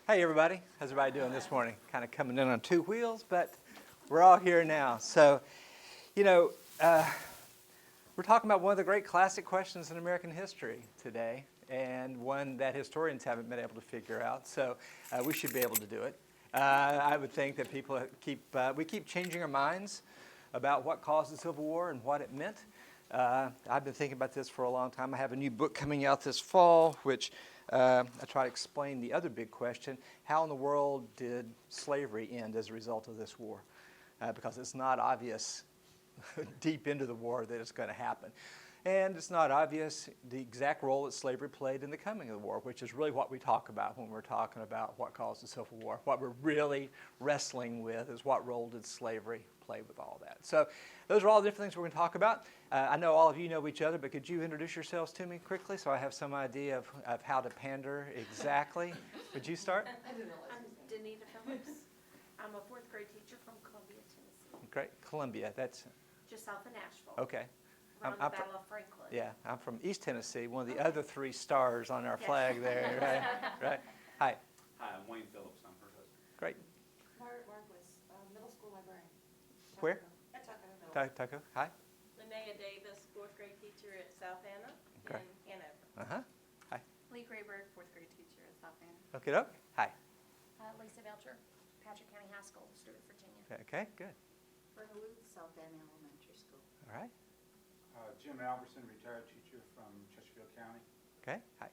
Hey everybody, how's everybody doing this morning? Kind of coming in on two wheels, but we're all here now. So, you know, we're talking about one of the great classic questions in American history today, and one that historians haven't been able to figure out. So we should be able to do it. I would think that people keep changing our minds about what caused the Civil War and what it meant. I've been thinking about this for a long time. I have a new book coming out this fall, which I try to explain the other big question: how in the world did slavery end as a result of this war? Because it's not obvious deep into the war that it's going to happen. And it's not obvious the exact role that slavery played in the coming of the war, which is really what we talk about when we're talking about what caused the Civil War. What we're really wrestling with is what role did slavery play with all that. So those are all the different things we're going to talk about. I know all of you know each other, but could you introduce yourselves to me quickly so I have some idea of how to pander exactly? Would you start? I'm Danita Phillips. I'm a fourth grade teacher from Columbia, Tennessee. Great. Columbia, that's Just south of Nashville. okay. Around the Battle of Franklin. Yeah, I'm from East Tennessee, one of the other three stars on our flag there, right? Hi. Hi, I'm Wayne Phillips. I'm her husband. Great. Margaret Marquis, middle school librarian. Where? At Tucker. Tucker. Hi. Linnea Davis, fourth grade teacher at South Anna Okay. in Hanover. Hi. Lee Grayberg, fourth grade teacher at South Anna. Okay. Hi. Lisa Belcher, Patrick County High School, Stewart, Virginia. Okay. Good. Brenda Luke, South Anna Elementary School. All right. Jim Alberson, retired teacher from Chesterfield County. Okay. Hi.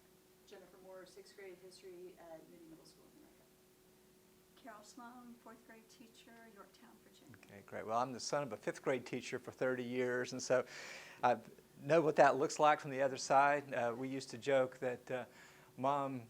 Jennifer Moore, sixth grade history at Moody Middle School in America. Carol Sloan, fourth grade teacher, Yorktown, Virginia. Okay. Great. Well, I'm the son of a fifth grade teacher for 30 years, and so I know what that looks like from the other side. We used to joke that Mom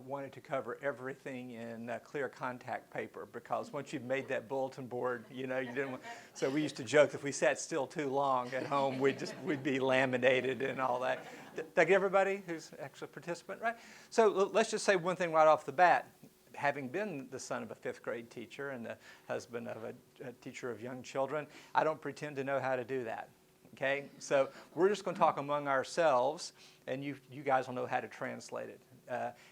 wanted to cover everything in clear contact paper, because once you've made that bulletin board, you didn't want. So we used to joke if we sat still too long at home, we'd be laminated and all that. Did I get everybody who's actually a participant, right? So let's just say one thing right off the bat. Having been the son of a fifth grade teacher and the husband of a teacher of young children, I don't pretend to know how to do that. Okay, so we're just going to talk among ourselves, and you guys will know how to translate it.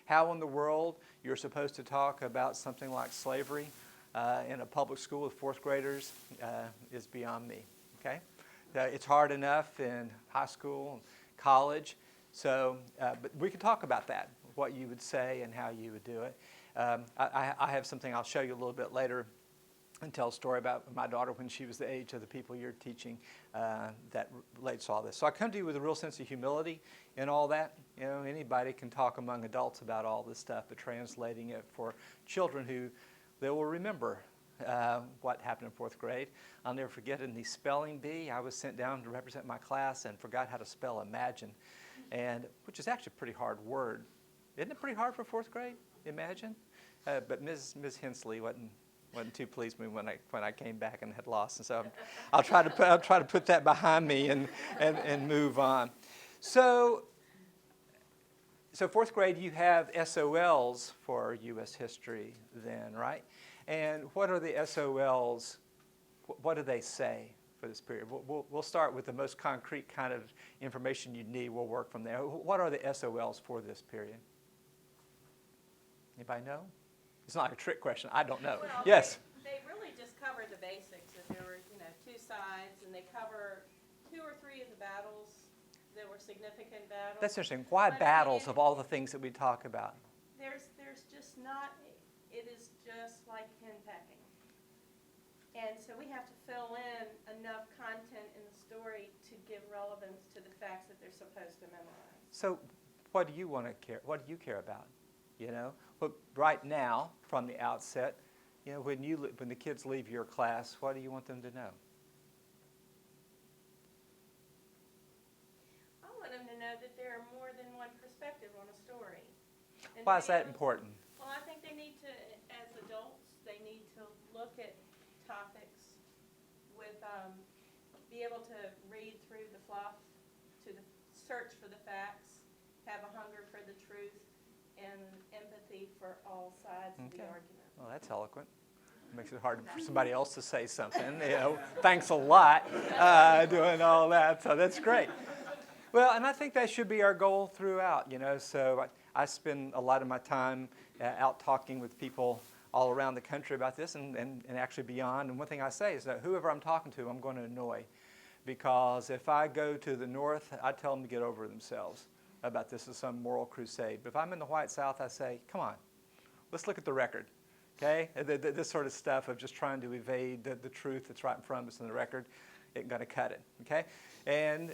How in the world you're supposed to talk about something like slavery in a public school with fourth graders is beyond me. Okay, it's hard enough in high school and college, so but we can talk about that, what you would say and how you would do it. I have something I'll show you a little bit later and tell a story about my daughter when she was the age of the people you're teaching that relates to all this. So I come to you with a real sense of humility in all that. Anybody can talk among adults about all this stuff, but translating it for children who they will remember what happened in fourth grade. I'll never forget in the spelling bee, I was sent down to represent my class and forgot how to spell imagine, which is actually a pretty hard word. Isn't it pretty hard for fourth grade, imagine? But Ms. Hensley wasn't too pleased with me when I came back and had lost, and so I'll try to put that behind me and move on. So fourth grade, you have SOLs for U.S. history then, right? And what are the SOLs? What do they say for this period? We'll start with the most concrete kind of information you need. We'll work from there. What are the SOLs for this period? Anybody know? It's not a trick question. I don't know. Well, Yes? They really just cover the basics. That there were, two sides, and they cover 2 or 3 of the battles that were significant battles. That's interesting. Why battles of all the things that we talk about? There's just not. It is just like henpecking, and so we have to fill in enough content in the story to give relevance to the facts that they're supposed to memorize. So, what do you want to care? What do you care about? But right now, from the outset, when the kids leave your class, what do you want them to know? I want them to know that there are more than one perspective on a story. And Why is that important? Well, I think they need to, as adults, they need to look at topics with, be able to read through the fluff, to search for the facts, have a hunger for the truth, and empathy for all sides of the argument. Well, that's eloquent. It makes it hard for somebody else to say something. Thanks a lot doing all that. So that's great. Well, and I think that should be our goal throughout. So I spend a lot of my time out talking with people all around the country about this and actually beyond. And one thing I say is that whoever I'm talking to, I'm going to annoy. Because if I go to the North, I tell them to get over themselves about this as some moral crusade. But if I'm in the white South, I say, come on, let's look at the record. Okay? This sort of stuff of just trying to evade the truth that's right in front of us in the record isn't going to cut it. Okay? And,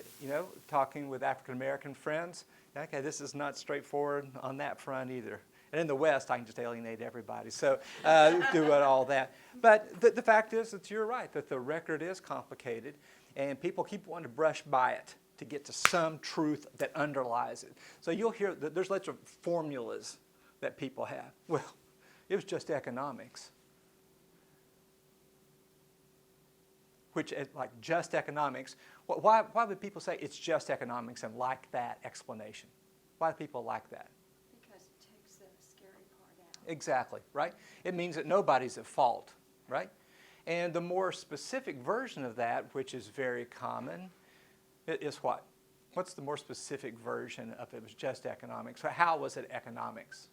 talking with African American friends, okay, this is not straightforward on that front either. And in the West, I can just alienate everybody. So do all that. But the fact is that you're right, that the record is complicated. And people keep wanting to brush by it to get to some truth that underlies it. So you'll hear that there's lots of formulas that people have. Well, it was just economics. Which, like just economics, why would people say it's just economics and like that explanation? Why do people like that? Because it takes the scary part out. Exactly, right? It means that nobody's at fault, right? And the more specific version of that, which is very common, is what? What's the more specific version of it was just economics? So how was it economics?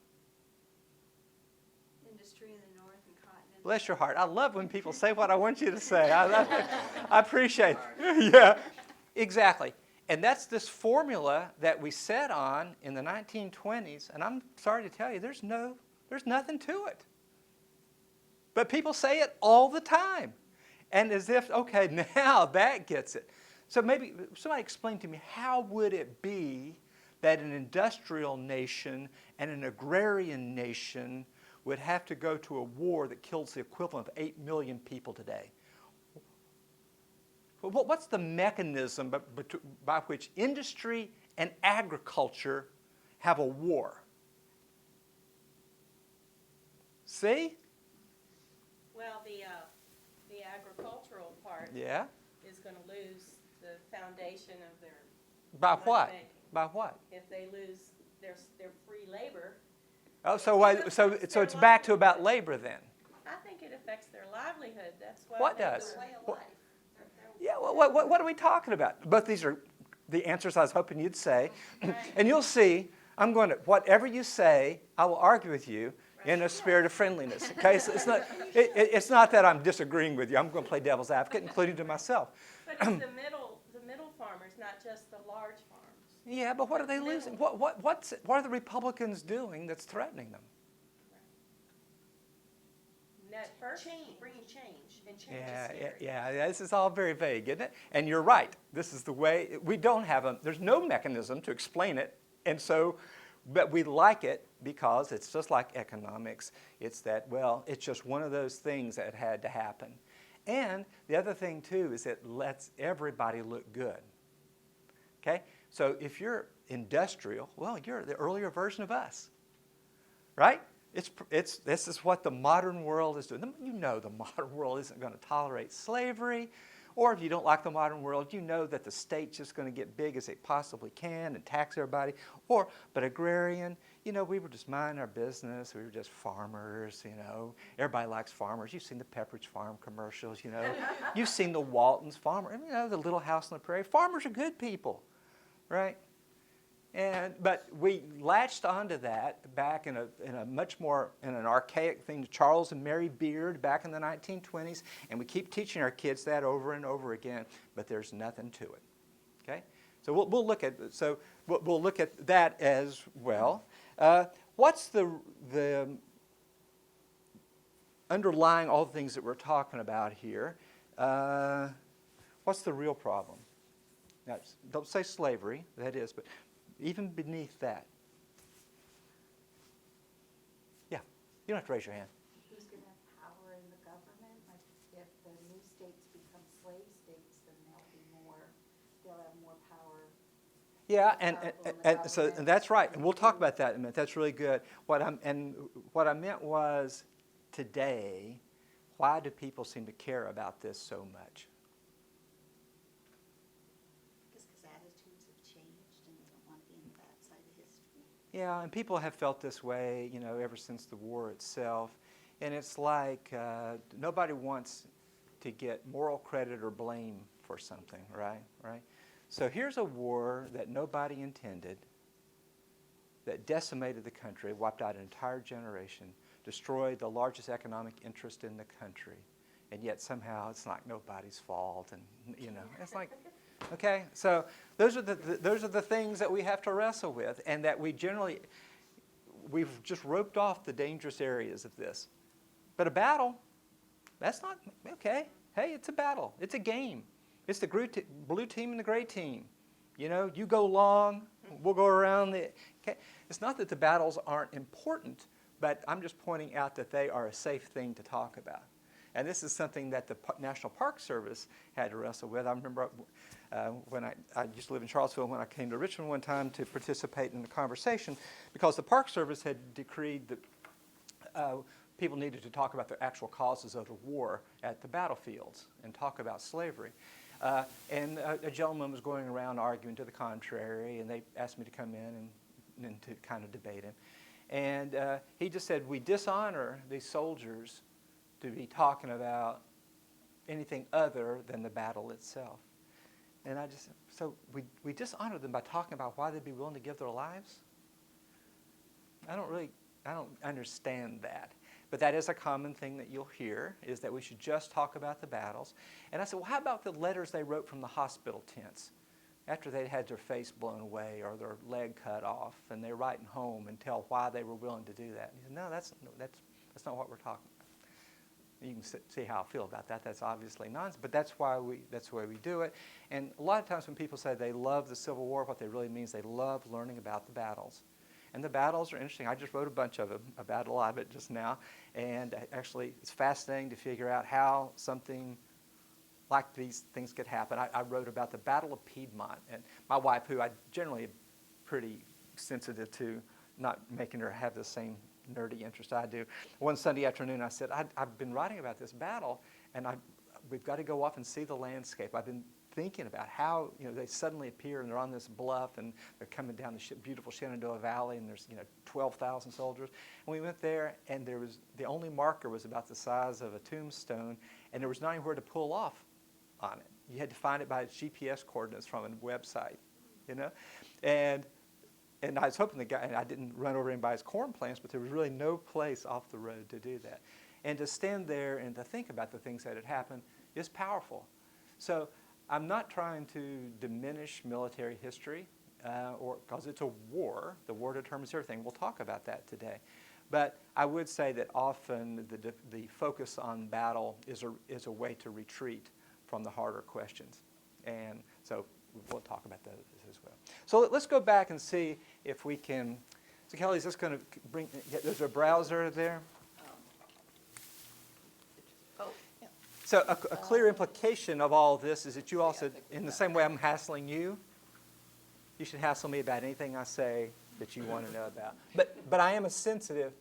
Industry in the north and cotton in the Bless your heart. I love when people say what I want you to say. I appreciate it. Yeah, exactly. And that's this formula that we set on in the 1920s. And I'm sorry to tell you, there's nothing to it. But people say it all the time. And as if, okay, now that gets it. So maybe somebody explain to me, how would it be that an industrial nation and an agrarian nation would have to go to a war that kills the equivalent of 8 million people today? What's the mechanism by which industry and agriculture have a war? See? Well, the agricultural part Yeah. is going to lose the foundation of their By what? money-making. By what? If they lose their free labor. Oh, so it's back to about labor then. I think it affects their livelihood. That's why. What they does? do Way it. of What- life. Yeah, what are we talking about? Both these are the answers I was hoping you'd say. Right. And you'll see, I'm going to, whatever you say, I will argue with you in a spirit of friendliness. Okay, so it's not that I'm disagreeing with you. I'm going to play devil's advocate, including to myself. But it's the middle farmers, not just the large farms. Yeah, but what are they losing? What are the Republicans doing that's threatening them? At first, Bringing change, and change is scary. Yeah, this is all very vague, isn't it? And you're right. This is the way, we don't have there's no mechanism to explain it. And so, but we like it because it's just like economics. It's that, well, it's just one of those things that had to happen. And the other thing, too, is it lets everybody look good. Okay? So if you're industrial, well, you're the earlier version of us. Right? This is what the modern world is doing. You know the modern world isn't going to tolerate slavery. Or if you don't like the modern world, you know that the state's just going to get big as it possibly can and tax everybody. But agrarian, we were just minding our business. We were just farmers, Everybody likes farmers. You've seen the Pepperidge Farm commercials, You've seen the Walton's farmer, the Little House on the Prairie. Farmers are good people, right? But we latched onto that back in a much more, in an archaic thing, Charles and Mary Beard back in the 1920s, and we keep teaching our kids that over and over again, but there's nothing to it. Okay, so we'll look at that as well. What's the underlying all the things that we're talking about here? What's the real problem? Now, don't say slavery. That is, but even beneath that. Yeah, you don't have to raise your hand. Who's going to have power in the government? Like, if the new states become slave states, then they'll have more power. Yeah, and that's right, and we'll talk about that in a minute. That's really good. What I meant was, today, why do people seem to care about this so much? Because attitudes have changed and they don't want to be on that side of history. Yeah, and people have felt this way, ever since the war itself. And it's like nobody wants to get moral credit or blame for something, right? So here's a war that nobody intended. that decimated the country, wiped out an entire generation, destroyed the largest economic interest in the country, and yet somehow it's like nobody's fault, and it's like, okay. So those are the things that we have to wrestle with, and that we've just roped off the dangerous areas of this. But a battle, that's not okay. Hey, it's a battle. It's a game. It's the blue team and the gray team. You go long, we'll go around the. Okay. It's not that the battles aren't important, but I'm just pointing out that they are a safe thing to talk about. And this is something that the National Park Service had to wrestle with. I remember when I used to live in Charlottesville, when I came to Richmond one time to participate in the conversation, because the Park Service had decreed that people needed to talk about the actual causes of the war at the battlefields and talk about slavery. And a gentleman was going around arguing to the contrary, and they asked me to come in and to kind of debate him. And he just said, we dishonor these soldiers to be talking about anything other than the battle itself. And I just, so we dishonor them by talking about why they'd be willing to give their lives? I don't understand that. But that is a common thing that you'll hear, is that we should just talk about the battles. And I said, well, how about the letters they wrote from the hospital tents after they'd had their face blown away or their leg cut off, and they're writing home and tell why they were willing to do that? And he said, no, that's not what we're talking about. You can see how I feel about that. That's obviously nonsense, but that's the way we do it. And a lot of times when people say they love the Civil War, what they really mean is they love learning about the battles. And the battles are interesting. I just wrote a bunch of them, about a lot of it just now. And actually, it's fascinating to figure out how something like these things could happen. I wrote about the Battle of Piedmont. And my wife, who I generally am pretty sensitive to not making her have the same nerdy interest I do, one Sunday afternoon I said, I've been writing about this battle, and we've got to go off and see the landscape. I've been thinking about how they suddenly appear and they're on this bluff and they're coming down the beautiful Shenandoah Valley, and there's 12,000 soldiers. And we went there, and the only marker was about the size of a tombstone, and there was not anywhere to pull off on it. You had to find it by its GPS coordinates from a website, And I was hoping the guy, and I didn't run over him by his corn plants, but there was really no place off the road to do that. And to stand there and to think about the things that had happened is powerful. So I'm not trying to diminish military history, because it's a war. The war determines everything. We'll talk about that today. But I would say that often the focus on battle is a way to retreat from the harder questions. And so we'll talk about that as well. So let's go back and see if we can. So Kelly, is this going to there's a browser there? So a clear implication of all this is that you also, in the same way I'm hassling you, you should hassle me about anything I say that you want to know about. But I am a sensitive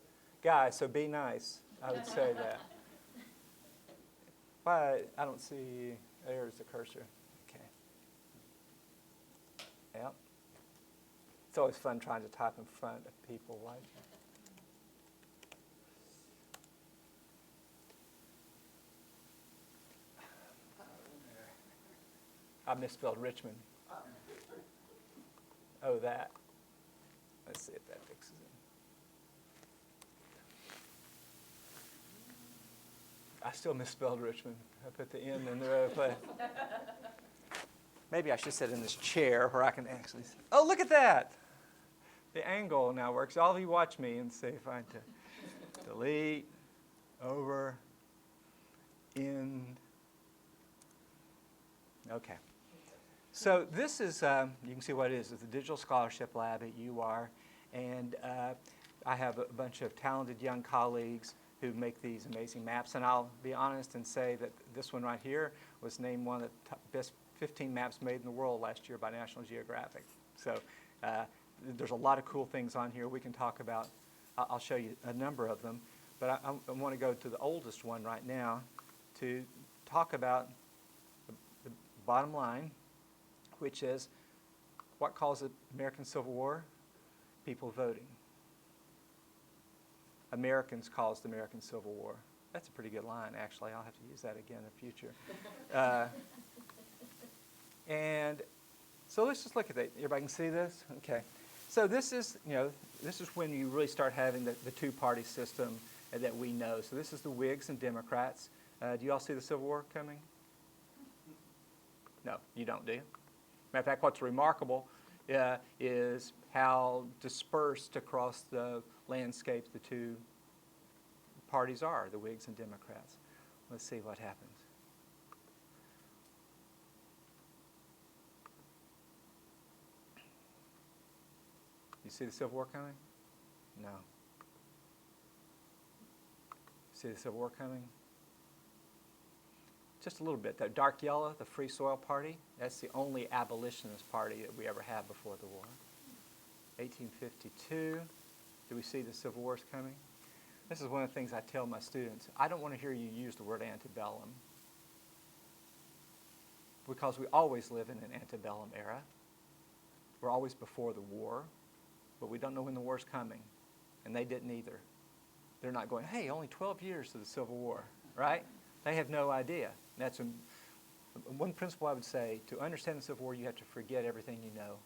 guy, so be nice. I would say that. Why I don't see, there's the cursor. Okay. Yep. It's always fun trying to type in front of people like that. I misspelled Richmond. Oh, that. Let's see if that fixes it. I still misspelled Richmond. I put the N in the right place. Maybe I should sit in this chair where I can actually see. Oh, look at that. The angle now works. All of you watch me and see if I delete, over, in. Okay. So this is, you can see what it is. It's the Digital Scholarship Lab at UR. And I have a bunch of talented young colleagues who make these amazing maps. And I'll be honest and say that this one right here was named one of the best 15 maps made in the world last year by National Geographic. So there's a lot of cool things on here we can talk about. I'll show you a number of them. But I want to go to the oldest one right now to talk about the bottom line, which is what caused the American Civil War? People voting. Americans caused the American Civil War. That's a pretty good line, actually. I'll have to use that again in the future. And so let's just look at that. Everybody can see this? Okay. So this is, this is when you really start having the two-party system that we know. So this is the Whigs and Democrats. Do you all see the Civil War coming? No, you don't, do you? Matter of fact, what's remarkable is how dispersed across the landscape the two parties are, the Whigs and Democrats. Let's see what happens. You see the Civil War coming? No. See the Civil War coming? Just a little bit. That dark yellow, the Free Soil Party, that's the only abolitionist party that we ever had before the war. 1852, do we see the Civil War's coming? This is one of the things I tell my students. I don't want to hear you use the word antebellum, because we always live in an antebellum era. We're always before the war, but we don't know when the war's coming, and they didn't either. They're not going, hey, only 12 years to the Civil War, right? They have no idea. That's one principle I would say: to understand the Civil War, you have to forget everything you know,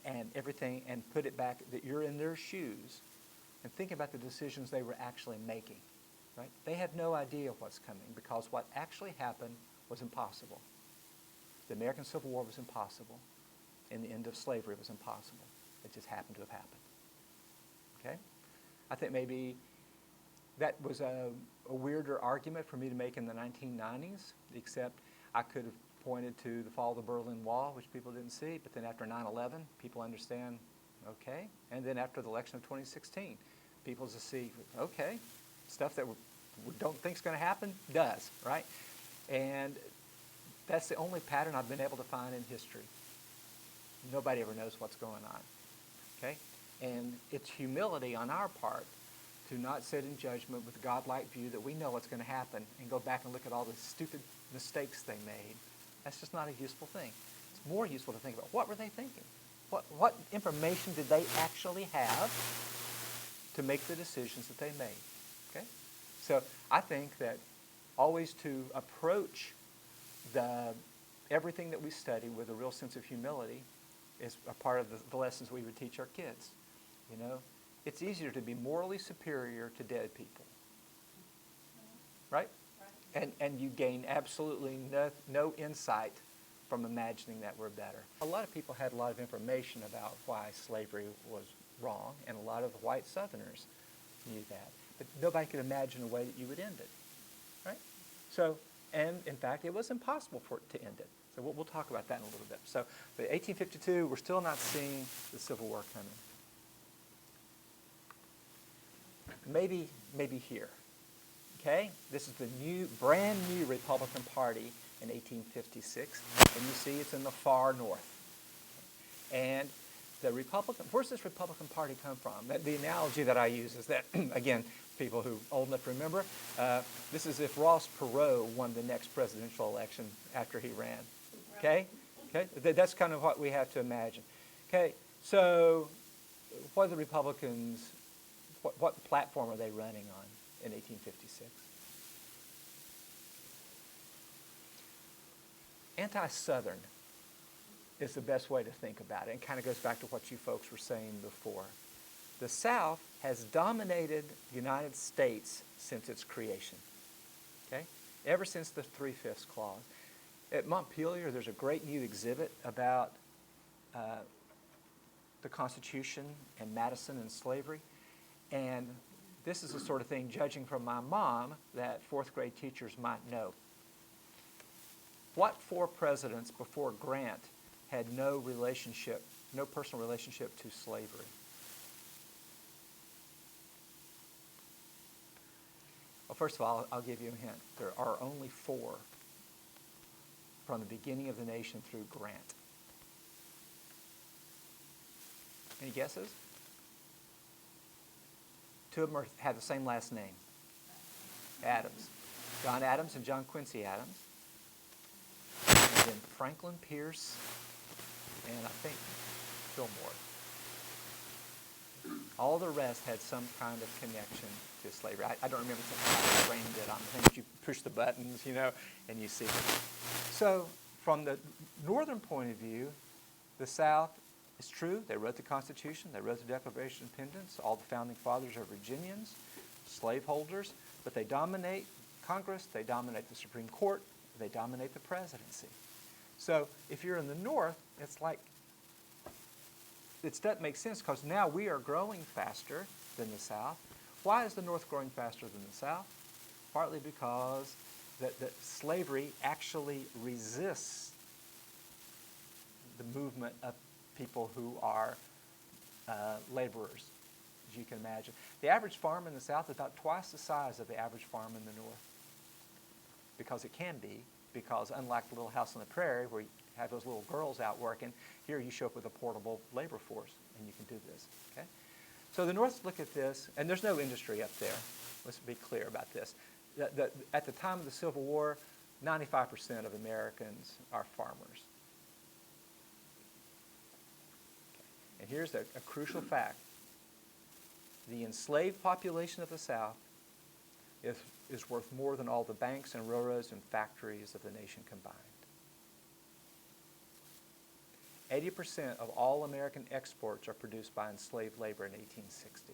and everything, and put it back, that you're in their shoes, and think about the decisions they were actually making, right? They have no idea what's coming, because what actually happened was impossible. The American Civil War was impossible, and the end of slavery was impossible. It just happened to have happened. Okay? I think maybe that was a weirder argument for me to make in the 1990s, except I could have pointed to the fall of the Berlin Wall, which people didn't see, but then after 9/11, people understand, okay? And then after the election of 2016, people just see, okay, stuff that we don't think is going to happen, does, right? And that's the only pattern I've been able to find in history. Nobody ever knows what's going on, okay? And it's humility on our part to not sit in judgment with a godlike view that we know what's going to happen and go back and look at all the stupid mistakes they made. That's just not a useful thing. It's more useful to think about, what were they thinking? What information did they actually have to make the decisions that they made? Okay? So I think that always to approach everything that we study with a real sense of humility is a part of the lessons we would teach our kids. You know, it's easier to be morally superior to dead people, right? And you gain absolutely no insight from imagining that we're better. A lot of people had a lot of information about why slavery was wrong, and a lot of the white Southerners knew that. But nobody could imagine a way that you would end it, right? So, and in fact, it was impossible for it to end it. So we'll talk about that in a little bit. So, but 1852, we're still not seeing the Civil War coming. Maybe here. Okay? This is the brand new Republican Party in 1856, and you see it's in the far north. And where's this Republican Party come from? The analogy that I use is that, again, people who are old enough to remember, this is if Ross Perot won the next presidential election after he ran. Okay? Okay? That's kind of what we have to imagine. Okay, so what are the Republicans, what platform are they running on in 1856? Anti-Southern is the best way to think about it. It kind of goes back to what you folks were saying before. The South has dominated the United States since its creation, okay? Ever since the 3/5 clause. At Montpelier, there's a great new exhibit about the Constitution and Madison and slavery. And this is the sort of thing, judging from my mom, that fourth grade teachers might know. What 4 presidents before Grant had no personal relationship to slavery? Well, first of all, I'll give you a hint. There are only 4 from the beginning of the nation through Grant. Any guesses? 2 of them have the same last name. Adams. John Adams and John Quincy Adams. And then Franklin Pierce and I think Fillmore. All the rest had some kind of connection to slavery. I don't remember how they framed it on the things. You push the buttons, and you see it. So from the northern point of view, the South It's true, they wrote the Constitution, they wrote the Declaration of Independence, all the founding fathers are Virginians, slaveholders, but they dominate Congress, they dominate the Supreme Court, they dominate the presidency. So if you're in the North, it's like, it doesn't make sense because now we are growing faster than the South. Why is the North growing faster than the South? Partly because that slavery actually resists the movement of people who are laborers, as you can imagine. The average farm in the South is about twice the size of the average farm in the North. Because it can be, because unlike the little house on the prairie where you have those little girls out working, here you show up with a portable labor force and you can do this, okay? So the North look at this, and there's no industry up there. Let's be clear about this. At the time of the Civil War, 95% of Americans are farmers. And here's a crucial fact. The enslaved population of the South is worth more than all the banks and railroads and factories of the nation combined. 80% of all American exports are produced by enslaved labor in 1860.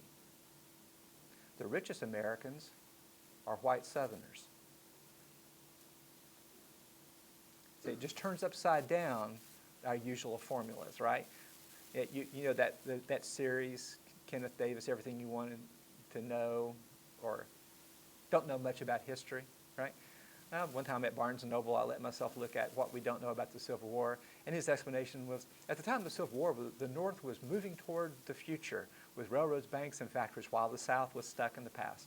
The richest Americans are white Southerners. So it just turns upside down our usual formulas, right? You know that series, Kenneth Davis, Everything You Wanted to Know, or don't know much about history, right? One time at Barnes & Noble, I let myself look at what we don't know about the Civil War, and his explanation was, at the time of the Civil War, the North was moving toward the future with railroads, banks, and factories, while the South was stuck in the past.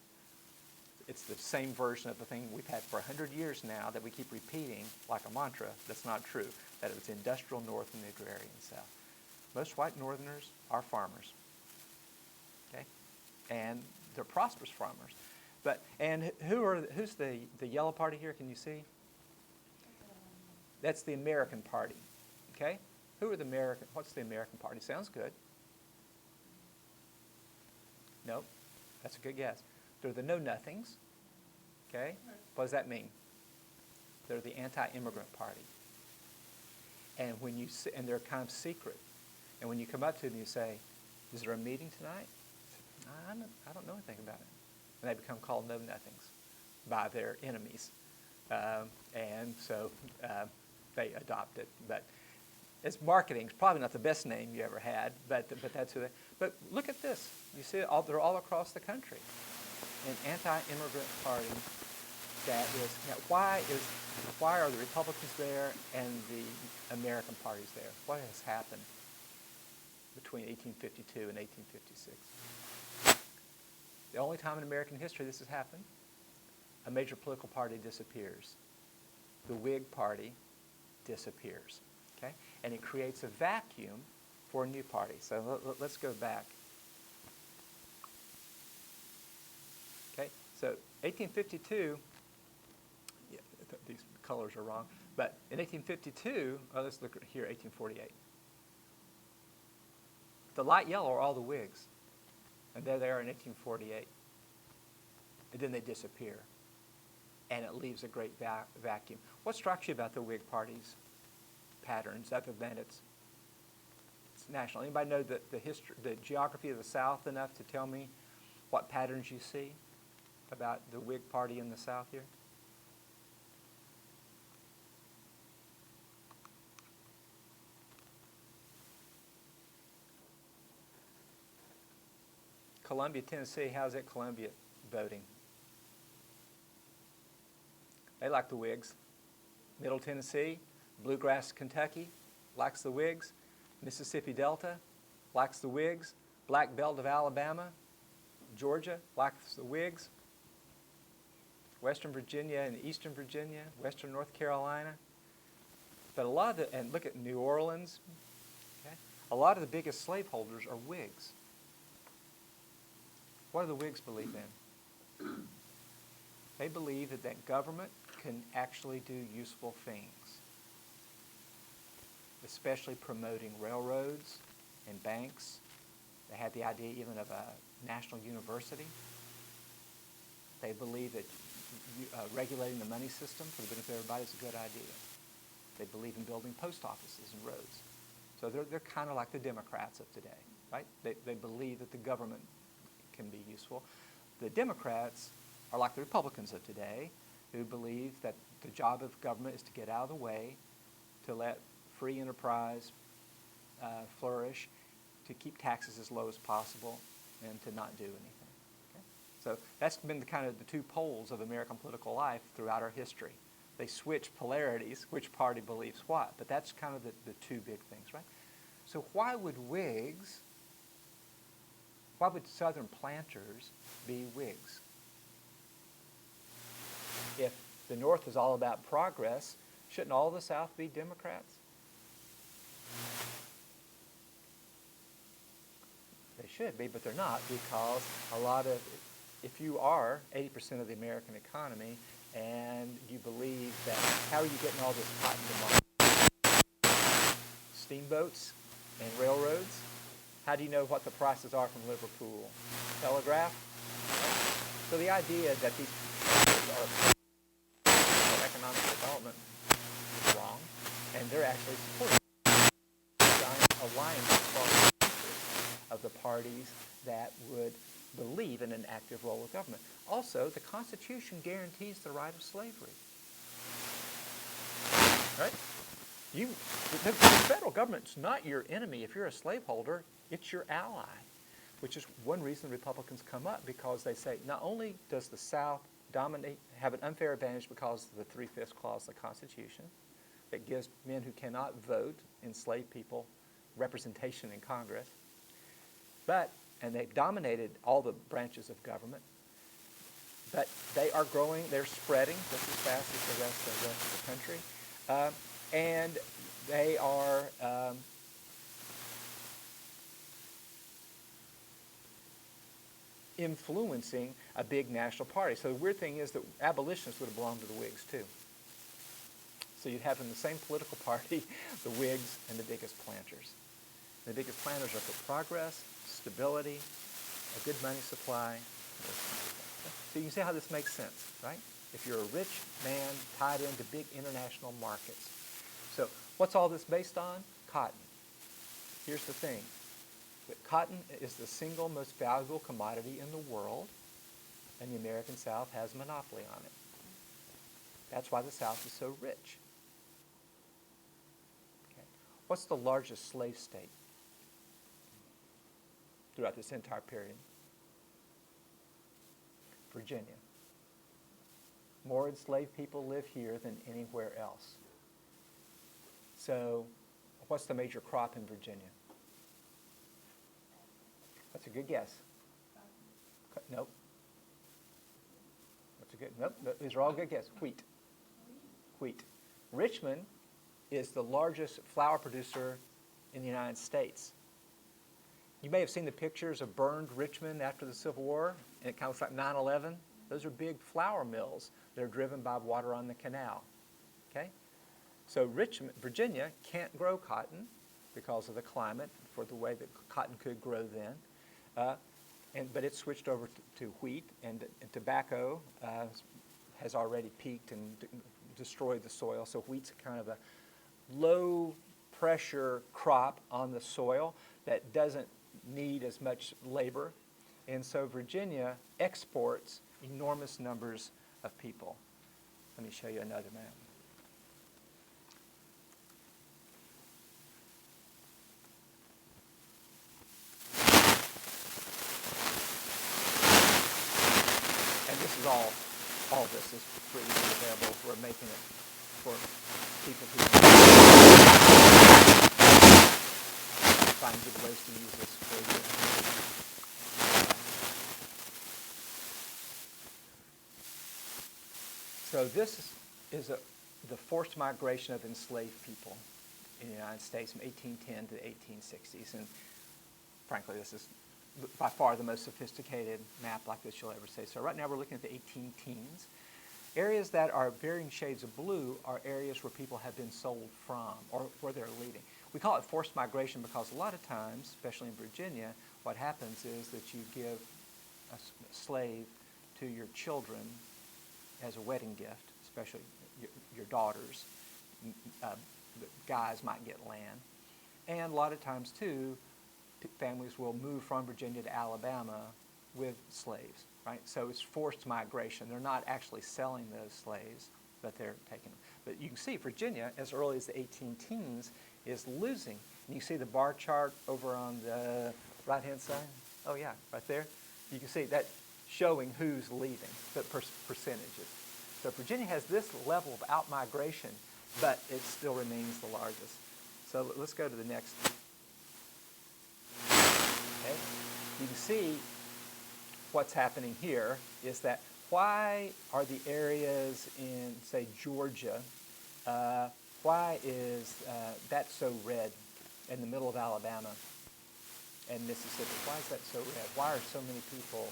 It's the same version of the thing we've had for 100 years now that we keep repeating like a mantra. That's not true, that it was the industrial North and the agrarian South. Most white Northerners are farmers, okay? And they're prosperous farmers. And who's the yellow party here? Can you see? That's the American Party, okay? What's the American Party? Sounds good. Nope, that's a good guess. They're the know-nothings, okay? What does that mean? They're the anti-immigrant party. And and they're kind of secret. And when you come up to them, you say, "Is there a meeting tonight?" I don't know anything about it. And they become called know-nothings by their enemies. And so they adopt it. But it's marketing. It's probably not the best name you ever had, but that's who they. But look at this. You see, they're all across the country. An anti-immigrant party that is. Now, why are the Republicans there and the American parties there? What has happened between 1852 and 1856? The only time in American history this has happened, a major political party disappears. The Whig Party disappears, okay? And it creates a vacuum for a new party. So let's go back. Okay, so 1852, these colors are wrong, but in 1852, let's look here, 1848. The light yellow are all the Whigs. And there they are in 1848. And then they disappear. And it leaves a great vacuum. What strikes you about the Whig Party's patterns, other than it's national? Anybody know the geography of the South enough to tell me what patterns you see about the Whig Party in the South here? Columbia, Tennessee, how's it Columbia voting? They like the Whigs. Middle Tennessee, Bluegrass, Kentucky, likes the Whigs. Mississippi Delta, likes the Whigs. Black Belt of Alabama, Georgia, likes the Whigs. Western Virginia and Eastern Virginia, Western North Carolina. But a lot of and look at New Orleans, okay? A lot of the biggest slaveholders are Whigs. What do the Whigs believe in? They believe that government can actually do useful things, especially promoting railroads and banks. They had the idea even of a national university. They believe that regulating the money system for the benefit of everybody is a good idea. They believe in building post offices and roads. So they're kind of like the Democrats of today, right? They believe that the government can be useful. The Democrats are like the Republicans of today, who believe that the job of government is to get out of the way, to let free enterprise flourish, to keep taxes as low as possible, and to not do anything. Okay? So that's been the kind of the two poles of American political life throughout our history. They switch polarities, which party believes what, but that's kind of the two big things, right? So why would Southern planters be Whigs? If the North is all about progress, shouldn't all the South be Democrats? They should be, but they're not, because if you are 80% of the American economy and you believe that, how are you getting all this cotton demand? Steamboats and railroads? How do you know what the prices are from Liverpool? Telegraph? So the idea that these are economic development is wrong, and they're actually supporting giant alliance across the country of the parties that would believe in an active role of government. Also, the Constitution guarantees the right of slavery. Right? The federal government's not your enemy. If you're a slaveholder, it's your ally, which is one reason Republicans come up, because they say not only does the South have an unfair advantage because of the 3/5 clause of the Constitution that gives men who cannot vote, enslaved people, representation in Congress, and they've dominated all the branches of government, but they are growing, they're spreading just as fast as the rest of the country, and they are influencing a big national party. So the weird thing is that abolitionists would have belonged to the Whigs too. So you'd have in the same political party the Whigs and the biggest planters. The biggest planters are for progress, stability, a good money supply. So you can see how this makes sense, right? If you're a rich man tied into big international markets. So what's all this based on? Cotton. Here's the thing. That cotton is the single most valuable commodity in the world, and the American South has a monopoly on it. That's why the South is so rich. Okay. What's the largest slave state throughout this entire period? Virginia. More enslaved people live here than anywhere else. So what's the major crop in Virginia? That's a good guess. Nope. That's a good, nope. These are all good guesses. Wheat. Wheat. Richmond is the largest flour producer in the United States. You may have seen the pictures of burned Richmond after the Civil War, and it kind of looks like 9/11. Those are big flour mills that are driven by water on the canal. Okay? So Virginia can't grow cotton because of the climate, for the way that cotton could grow then. But it's switched over to wheat, and tobacco has already peaked and destroyed the soil. So wheat's kind of a low-pressure crop on the soil that doesn't need as much labor. And so Virginia exports enormous numbers of people. Let me show you another map. This is all this is freely available. We're making it for people who find good ways to use this for you. So this is the forced migration of enslaved people in the United States from 1810 to the 1860s. And frankly, this is by far the most sophisticated map like this you'll ever see. So right now we're looking at the 18 teens. Areas that are varying shades of blue are areas where people have been sold from or where they're leaving. We call it forced migration because a lot of times, especially in Virginia, what happens is that you give a slave to your children as a wedding gift, especially your daughters. The guys might get land. And a lot of times, too, families will move from Virginia to Alabama with slaves, right? So it's forced migration. They're not actually selling those slaves, but they're taking them. But you can see Virginia, as early as the 18 teens, is losing. And you see the bar chart over on the right-hand side? Oh, yeah, right there. You can see that showing who's leaving, the percentages. So Virginia has this level of out-migration, but it still remains the largest. So let's go to the next. Okay. You can see what's happening here is that why are the areas in, say, Georgia, why is that so red in the middle of Alabama and Mississippi? Why is that so red? Why are so many people,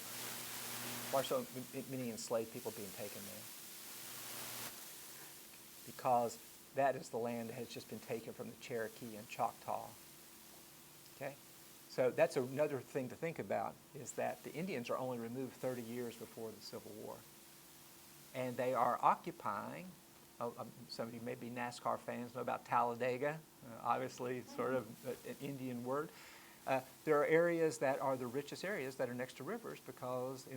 why are so many enslaved people being taken there? Because that is the land that has just been taken from the Cherokee and Choctaw. Okay? So that's another thing to think about, is that the Indians are only removed 30 years before the Civil War. And they are occupying, some of you may be NASCAR fans, know about Talladega, obviously sort of an Indian word. There are areas that are the richest areas that are next to rivers because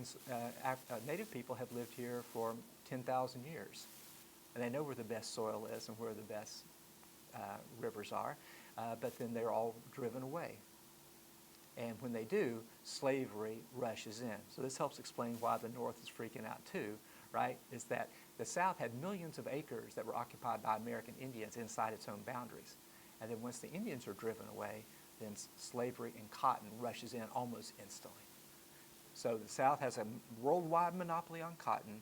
Native people have lived here for 10,000 years. And they know where the best soil is and where the best rivers are, but then they're all driven away. And when they do, slavery rushes in. So this helps explain why the North is freaking out too, right? Is that the South had millions of acres that were occupied by American Indians inside its own boundaries. And then once the Indians are driven away, then slavery and cotton rushes in almost instantly. So the South has a worldwide monopoly on cotton,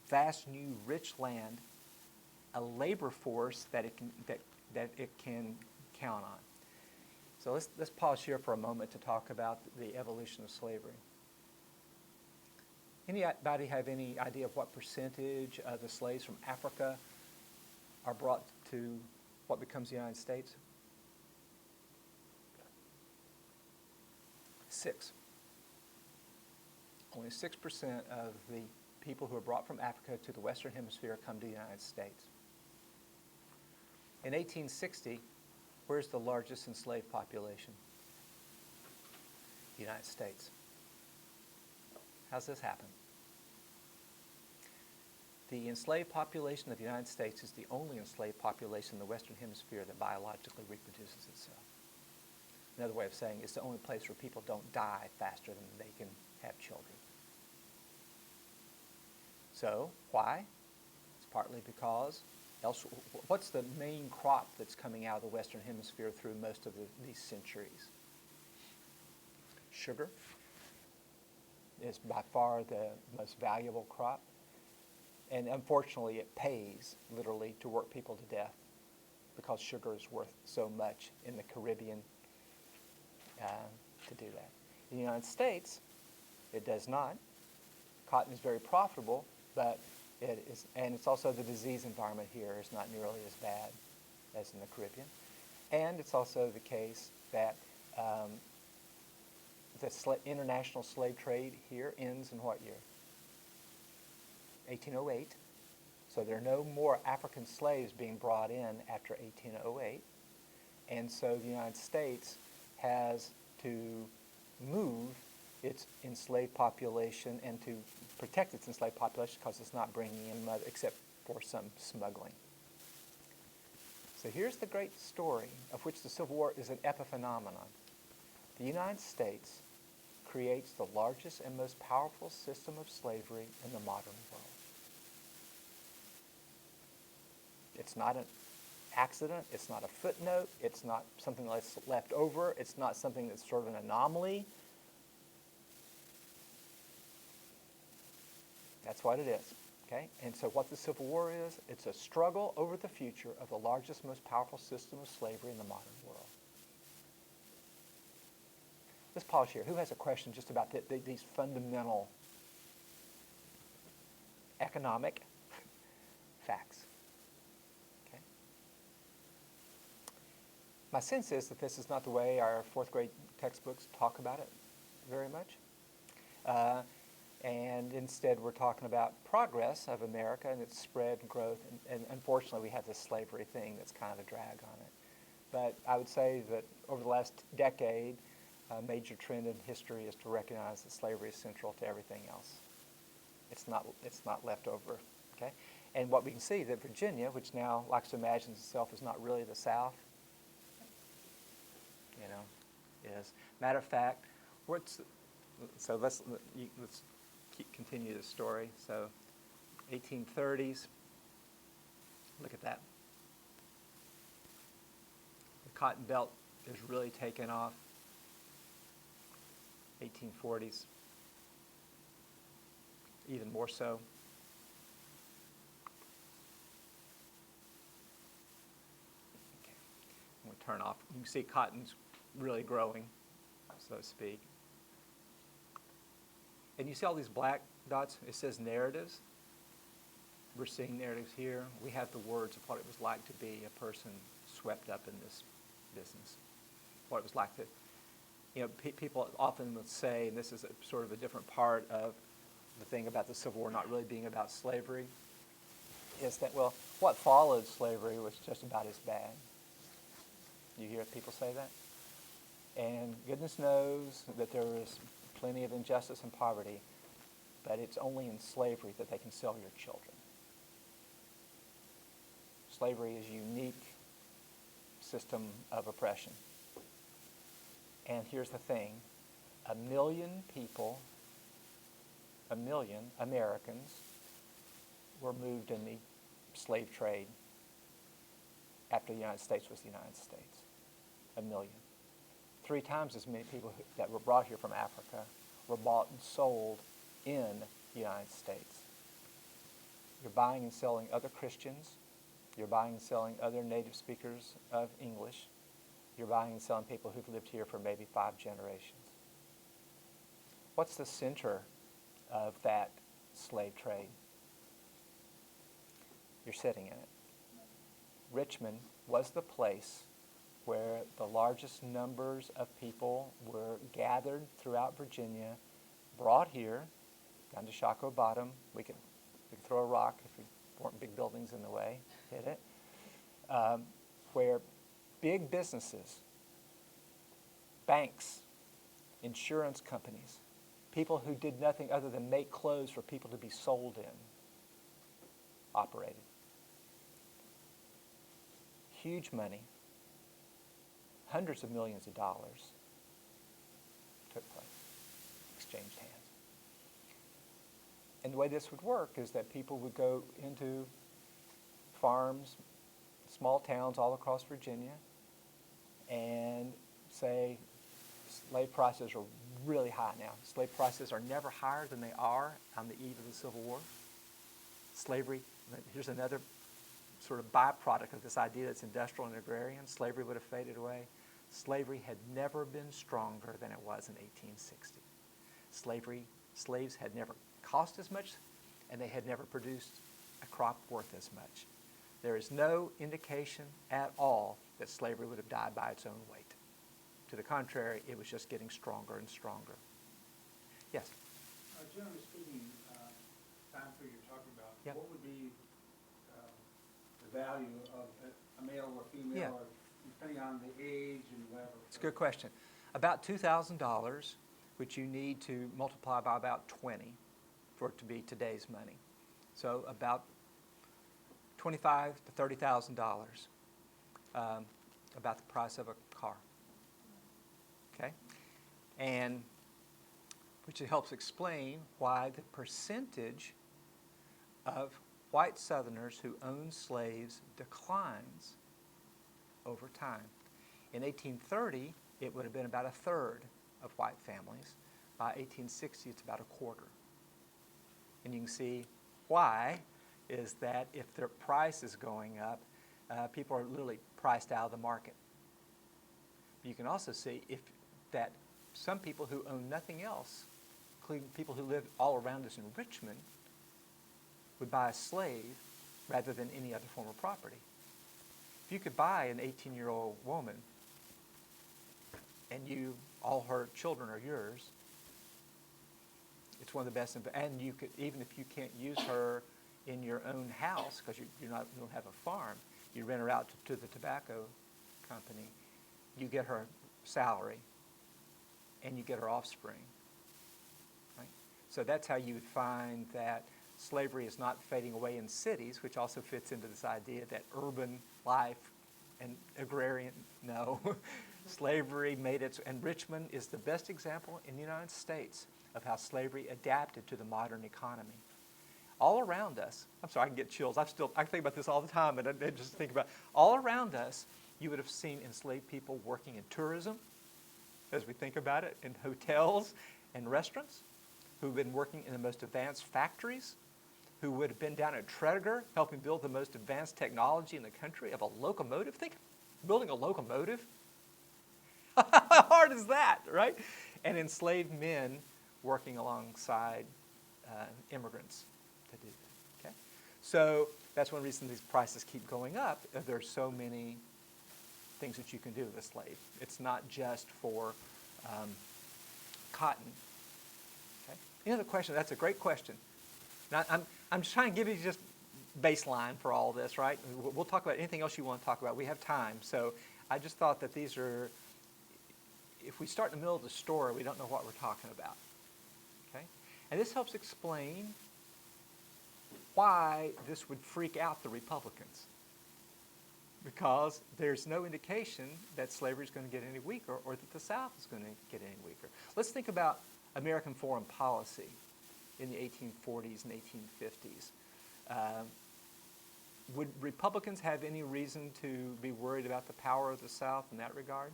vast new rich land, a labor force that it can count on. So let's pause here for a moment to talk about the evolution of slavery. Anybody have any idea of what percentage of the slaves from Africa are brought to what becomes the United States? 6. Only 6% of the people who are brought from Africa to the Western Hemisphere come to the United States. In 1860, where's the largest enslaved population? The United States. How's this happen? The enslaved population of the United States is the only enslaved population in the Western Hemisphere that biologically reproduces itself. Another way of saying it's the only place where people don't die faster than they can have children. So, why? It's partly because what's the main crop that's coming out of the Western Hemisphere through most of these centuries? Sugar is by far the most valuable crop. And unfortunately, it pays, literally, to work people to death because sugar is worth so much in the Caribbean to do that. In the United States, it does not. Cotton is very profitable, but it is, and it's also the disease environment here is not nearly as bad as in the Caribbean. And it's also the case that the international slave trade here ends in what year? 1808. So there are no more African slaves being brought in after 1808. And so the United States has to move its enslaved population and to protect its enslaved population because it's not bringing in much except for some smuggling. So here's the great story of which the Civil War is an epiphenomenon. The United States creates the largest and most powerful system of slavery in the modern world. It's not an accident. It's not a footnote. It's not something that's left over. It's not something that's sort of an anomaly. That's what it is. Okay? And so what the Civil War is, it's a struggle over the future of the largest, most powerful system of slavery in the modern world. Let's pause here. Who has a question just about these fundamental economic facts? Okay. My sense is that this is not the way our fourth grade textbooks talk about it very much. And instead we're talking about progress of America and its spread and growth. And unfortunately we have this slavery thing that's kind of a drag on it. But I would say that over the last decade, a major trend in history is to recognize that slavery is central to everything else. It's not left over, okay? And what we can see that Virginia, which now likes to imagine itself as not really the South, is. Matter of fact, so let's continue the story. So 1830s, look at that. The cotton belt is really taken off. 1840s, even more so. Okay. I'm going to turn off. You can see cotton's really growing, so to speak. And you see all these black dots? It says narratives. We're seeing narratives here. We have the words of what it was like to be a person swept up in this business. What it was like to, people often would say, and this is sort of a different part of the thing about the Civil War not really being about slavery, is that, well, what followed slavery was just about as bad. You hear people say that? And goodness knows that there is plenty of injustice and poverty, but it's only in slavery that they can sell your children. Slavery is a unique system of oppression. And here's the thing, 1 million people, 1 million Americans were moved in the slave trade after the United States was the United States. 1 million. 3 times as many people that were brought here from Africa were bought and sold in the United States. You're buying and selling other Christians. You're buying and selling other native speakers of English. You're buying and selling people who've lived here for maybe 5 generations. What's the center of that slave trade? You're sitting in it. Richmond was the place where the largest numbers of people were gathered throughout Virginia, brought here, down to Shockoe Bottom. We could throw a rock if we weren't big buildings in the way, hit it, where big businesses, banks, insurance companies, people who did nothing other than make clothes for people to be sold in, operated. Huge money, hundreds of millions of dollars took place, exchanged hands. And the way this would work is that people would go into farms, small towns all across Virginia, and say slave prices are really high now. Slave prices are never higher than they are on the eve of the Civil War. Slavery, here's another sort of byproduct of this idea that's industrial and agrarian. Slavery would have faded away. Slavery had never been stronger than it was in 1860. Slaves had never cost as much, and they had never produced a crop worth as much. There is no indication at all that slavery would have died by its own weight. To the contrary, it was just getting stronger and stronger. Yes? Generally speaking, time period you're talking about, Yep. what would be the value of a male or female, Yeah. or depending on the age and whatever? It's a good question. About $2,000, which you need to multiply by about 20 for it to be today's money. So about $25,000 to $30,000, about the price of a car. Okay? And which helps explain why the percentage of white Southerners who own slaves declines over time. In 1830, it would have been about 1/3 of white families. By 1860, it's about 1/4. And you can see why is that if their price is going up, people are literally priced out of the market. You can also see that some people who own nothing else, including people who live all around us in Richmond, would buy a slave rather than any other form of property. If you could buy an 18-year-old woman and all her children are yours, it's one of the best, and you could, even if you can't use her in your own house because you don't have a farm, you rent her out to the tobacco company, you get her salary, and you get her offspring. Right? So that's how you would find that slavery is not fading away in cities, which also fits into this idea that urban life and agrarian, no. Slavery made its, and Richmond is the best example in the United States of how slavery adapted to the modern economy. All around us, I'm sorry, I can get chills. I think about this all the time, and I just think about, all around us, you would have seen enslaved people working in tourism, as we think about it, in hotels and restaurants, who've been working in the most advanced factories, who would have been down at Tredegar helping build the most advanced technology in the country of a locomotive. Think, building a locomotive. How hard is that, right? And enslaved men working alongside immigrants to do that, okay? So that's one reason these prices keep going up. There's so many things that you can do with a slave. It's not just for cotton, okay? Any other question? That's a great question. Now, I'm just trying to give you just baseline for all this, right? We'll talk about anything else you want to talk about. We have time. So I just thought that these are, if we start in the middle of the story, we don't know what we're talking about, okay? And this helps explain why this would freak out the Republicans, because there's no indication that slavery is going to get any weaker or that the South is going to get any weaker. Let's think about American foreign policy in the 1840s and 1850s. Would Republicans have any reason to be worried about the power of the South in that regard?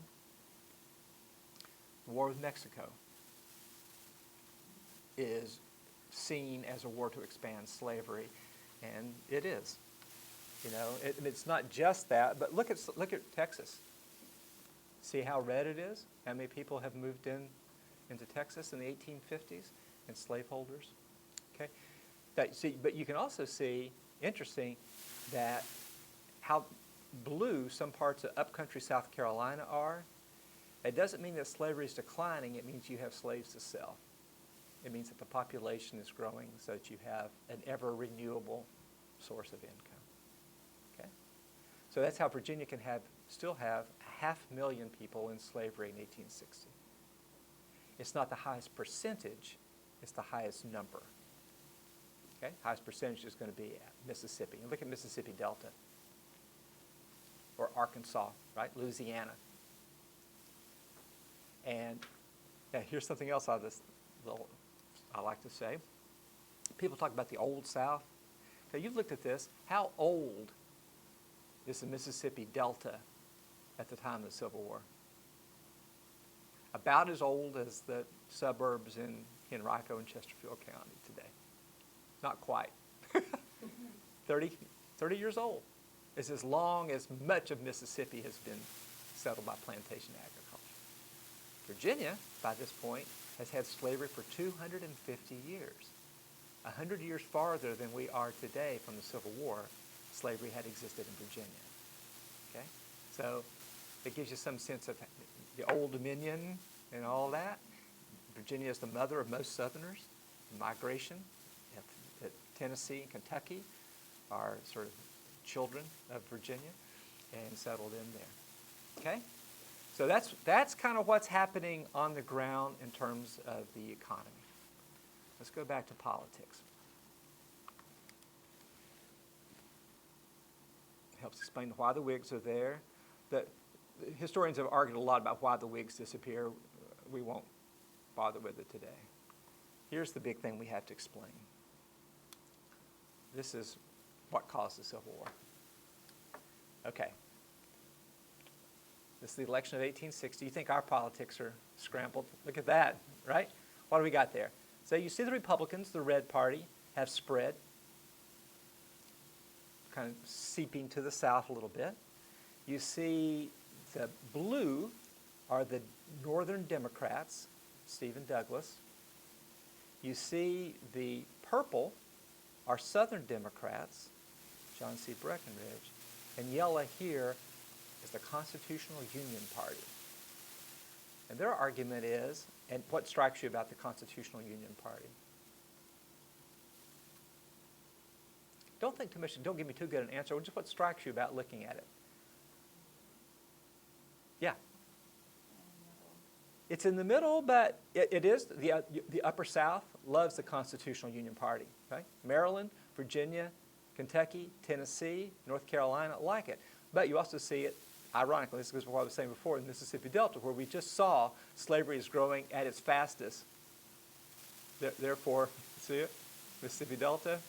War with Mexico is seen as a war to expand slavery, and it is. You know, it's not just that, but look at Texas. See how red it is? How many people have moved into Texas in the 1850s, and slaveholders? Okay, but you can also see, interesting, that how blue some parts of upcountry South Carolina are. It doesn't mean that slavery is declining. It means you have slaves to sell. It means that the population is growing so that you have an ever-renewable source of income. Okay? So that's how Virginia can still have 500,000 people in slavery in 1860. It's not the highest percentage, it's the highest number. Okay? Highest percentage is going to be at Mississippi. And look at Mississippi Delta. Or Arkansas, right? Louisiana. And yeah, here's something else I like to say. People talk about the Old South. Okay, you've looked at this. How old is the Mississippi Delta at the time of the Civil War? About as old as the suburbs in Henrico and Chesterfield County today. Not quite. 30 years old. It's as long as much of Mississippi has been settled by plantation agriculture. Virginia, by this point, has had slavery for 250 years. 100 years farther than we are today from the Civil War, slavery had existed in Virginia. Okay? So it gives you some sense of the Old Dominion and all that. Virginia is the mother of most Southerners. Migration. Tennessee and Kentucky are sort of children of Virginia and settled in there. Okay? So that's kind of what's happening on the ground in terms of the economy. Let's go back to politics. It helps explain why the Whigs are there. The historians have argued a lot about why the Whigs disappear. We won't bother with it today. Here's the big thing we have to explain. This is what caused the Civil War. Okay. This is the election of 1860. You think our politics are scrambled? Look at that, right? What do we got there? So you see the Republicans, the Red Party, have spread, kind of seeping to the south a little bit. You see the blue are the Northern Democrats, Stephen Douglas. You see the purple are Southern Democrats, John C. Breckinridge. And yellow here is the Constitutional Union Party. And their argument is, and what strikes you about the Constitutional Union Party? Don't think too much, don't give me too good an answer, just what strikes you about looking at it? Yeah. in the middle. It's in the middle, but it is, the Upper South loves the Constitutional Union Party. Okay? Maryland, Virginia, Kentucky, Tennessee, North Carolina like it. But you also see it, ironically, this is what I was saying before, in the Mississippi Delta, where we just saw slavery is growing at its fastest. Therefore, see it? Mississippi Delta,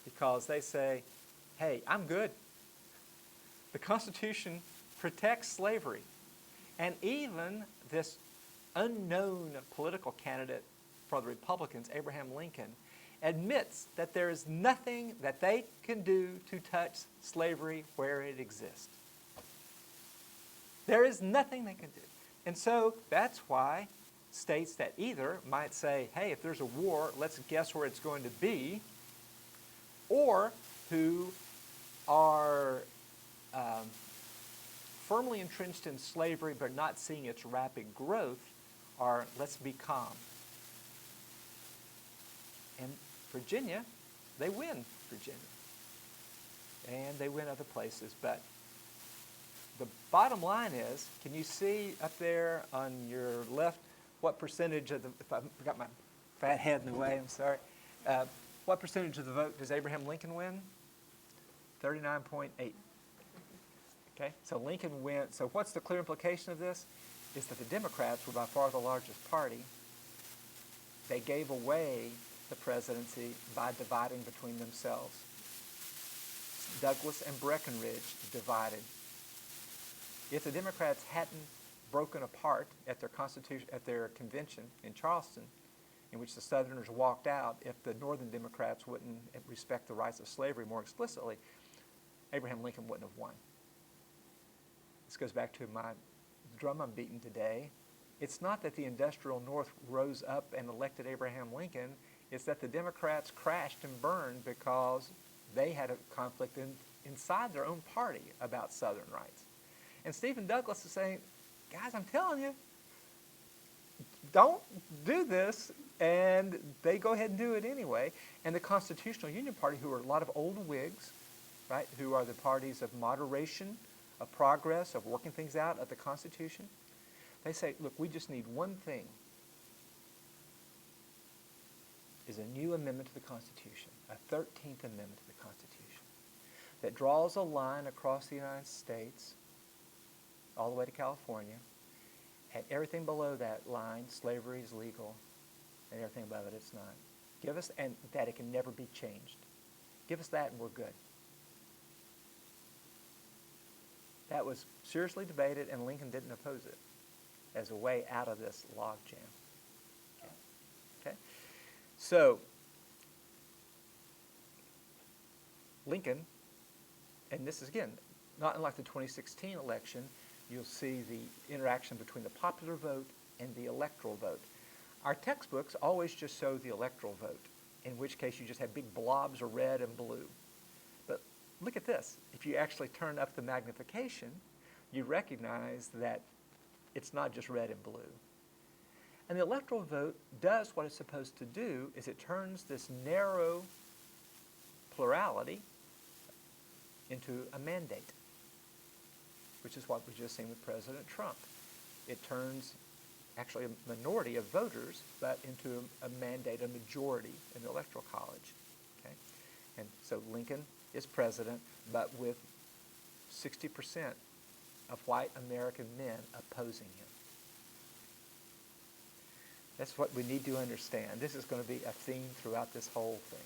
because they say, hey, I'm good. The Constitution protects slavery. And even this unknown political candidate for the Republicans, Abraham Lincoln, admits that there is nothing that they can do to touch slavery where it exists. There is nothing they can do. And so that's why states that either might say, hey, if there's a war, let's guess where it's going to be, or who are firmly entrenched in slavery but not seeing its rapid growth are, let's be calm. And Virginia, they win Virginia. And they win other places. But the bottom line is, can you see up there on your left what percentage of the, if I've got my fat head in the way, I'm sorry. What percentage of the vote does Abraham Lincoln win? 39.8. Okay, so Lincoln went. So what's the clear implication of this? Is that the Democrats were by far the largest party. They gave away the presidency by dividing between themselves. Douglas and Breckinridge divided. If the Democrats hadn't broken apart at their convention in Charleston, in which the Southerners walked out, if the Northern Democrats wouldn't respect the rights of slavery more explicitly, Abraham Lincoln wouldn't have won. This goes back to the drum I'm beating today. It's not that the industrial North rose up and elected Abraham Lincoln. It's that the Democrats crashed and burned because they had a conflict inside their own party about Southern rights. And Stephen Douglas is saying, guys, I'm telling you, don't do this. And they go ahead and do it anyway. And the Constitutional Union Party, who are a lot of old Whigs, right, who are the parties of moderation, of progress, of working things out of the Constitution, they say, look, we just need one thing, is a new amendment to the Constitution, a 13th Amendment to the Constitution, that draws a line across the United States all the way to California, and everything below that line, slavery is legal, and everything above it, it's not. Give us, and that it can never be changed. Give us that and we're good. That was seriously debated, and Lincoln didn't oppose it as a way out of this logjam. Okay? So, Lincoln, and this is, again, not unlike the 2016 election, you'll see the interaction between the popular vote and the electoral vote. Our textbooks always just show the electoral vote, in which case you just have big blobs of red and blue. But look at this. If you actually turn up the magnification, you recognize that it's not just red and blue. And the electoral vote does what it's supposed to do, is it turns this narrow plurality into a mandate, which is what we've just seen with President Trump. It turns actually a minority of voters, but into a mandate, a majority in the Electoral College. Okay? And so Lincoln is president, but with 60% of white American men opposing him. That's what we need to understand. This is going to be a theme throughout this whole thing.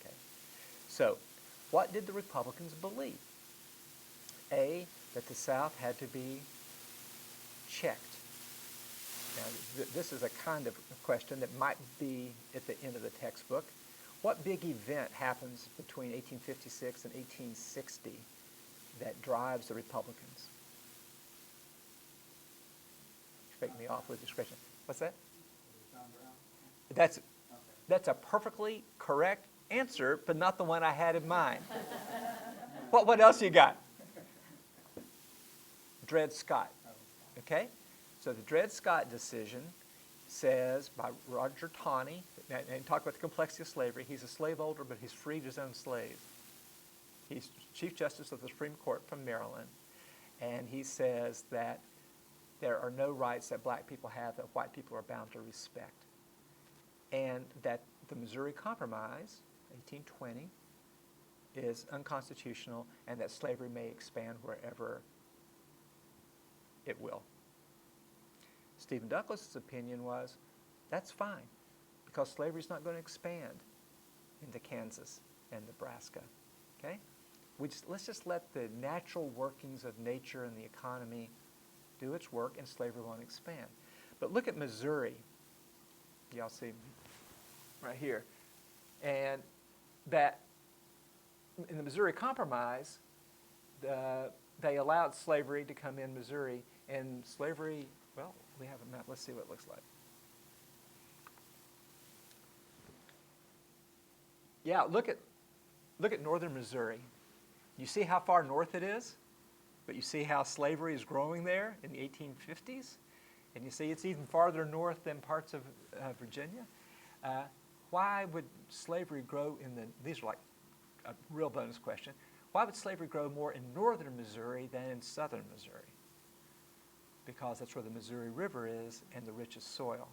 Okay? So, what did the Republicans believe? A, that the South had to be checked. Now, this is a kind of question that might be at the end of the textbook. What big event happens between 1856 and 1860 that drives the Republicans? Shake me off with discretion. What's that? John Brown? That's a perfectly correct answer, but not the one I had in mind. What else you got? Dred Scott. Okay? So the Dred Scott decision says by Roger Taney, and talk about the complexity of slavery, he's a slave holder, but he's freed his own slave. He's Chief Justice of the Supreme Court from Maryland, and he says that there are no rights that black people have that white people are bound to respect, and that the Missouri Compromise, 1820, is unconstitutional, and that slavery may expand wherever it will. Stephen Douglas's opinion was, that's fine, because slavery is not going to expand into Kansas and Nebraska. Okay? Let's just let the natural workings of nature and the economy do its work, and slavery won't expand. But look at Missouri. Y'all see right here. And that in the Missouri Compromise, they allowed slavery to come in Missouri, and slavery, well, we have a map. Let's see what it looks like. Yeah, look at northern Missouri. You see how far north it is, but you see how slavery is growing there in the 1850s, and you see it's even farther north than parts of Virginia. Why would slavery grow these are like a real bonus question. Why would slavery grow more in northern Missouri than in southern Missouri? Because that's where the Missouri River is and the richest soil.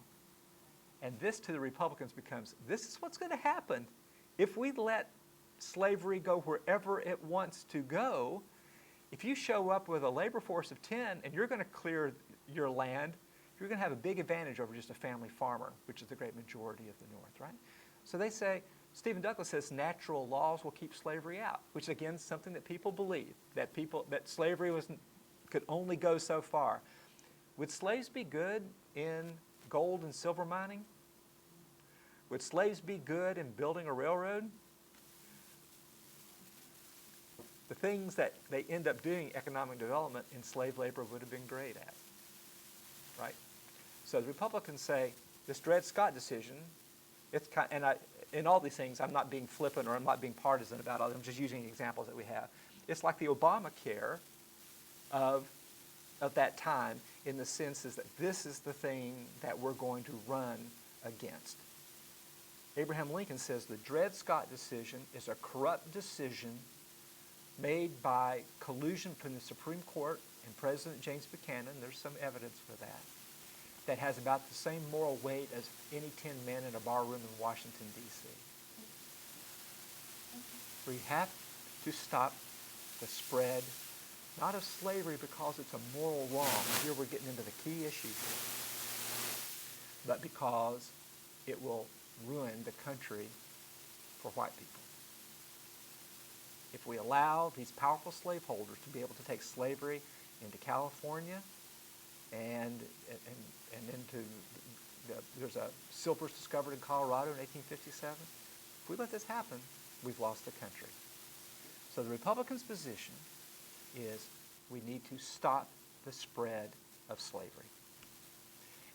And this to the Republicans becomes, this is what's going to happen. If we let slavery go wherever it wants to go, if you show up with a labor force of 10 and you're going to clear your land, you're going to have a big advantage over just a family farmer, which is the great majority of the North, right? So they say, Stephen Douglas says natural laws will keep slavery out, which is again something that people believe, that slavery could only go so far. Would slaves be good in gold and silver mining? Would slaves be good in building a railroad? The things that they end up doing economic development in slave labor would have been great at, right? So the Republicans say this Dred Scott decision, in all these things, I'm not being flippant or I'm not being partisan about it. I'm just using the examples that we have. It's like the Obamacare of that time, in the sense is that this is the thing that we're going to run against. Abraham Lincoln says the Dred Scott decision is a corrupt decision made by collusion from the Supreme Court and President James Buchanan. There's some evidence for that has about the same moral weight as any 10 men in a bar room in Washington, D.C. We have to stop the spread, not of slavery because it's a moral wrong. Here we're getting into the key issue, but because it will ruin the country for white people. If we allow these powerful slaveholders to be able to take slavery into California and into there's a silver discovered in Colorado in 1857. If we let this happen, we've lost the country. So the Republicans' position is we need to stop the spread of slavery.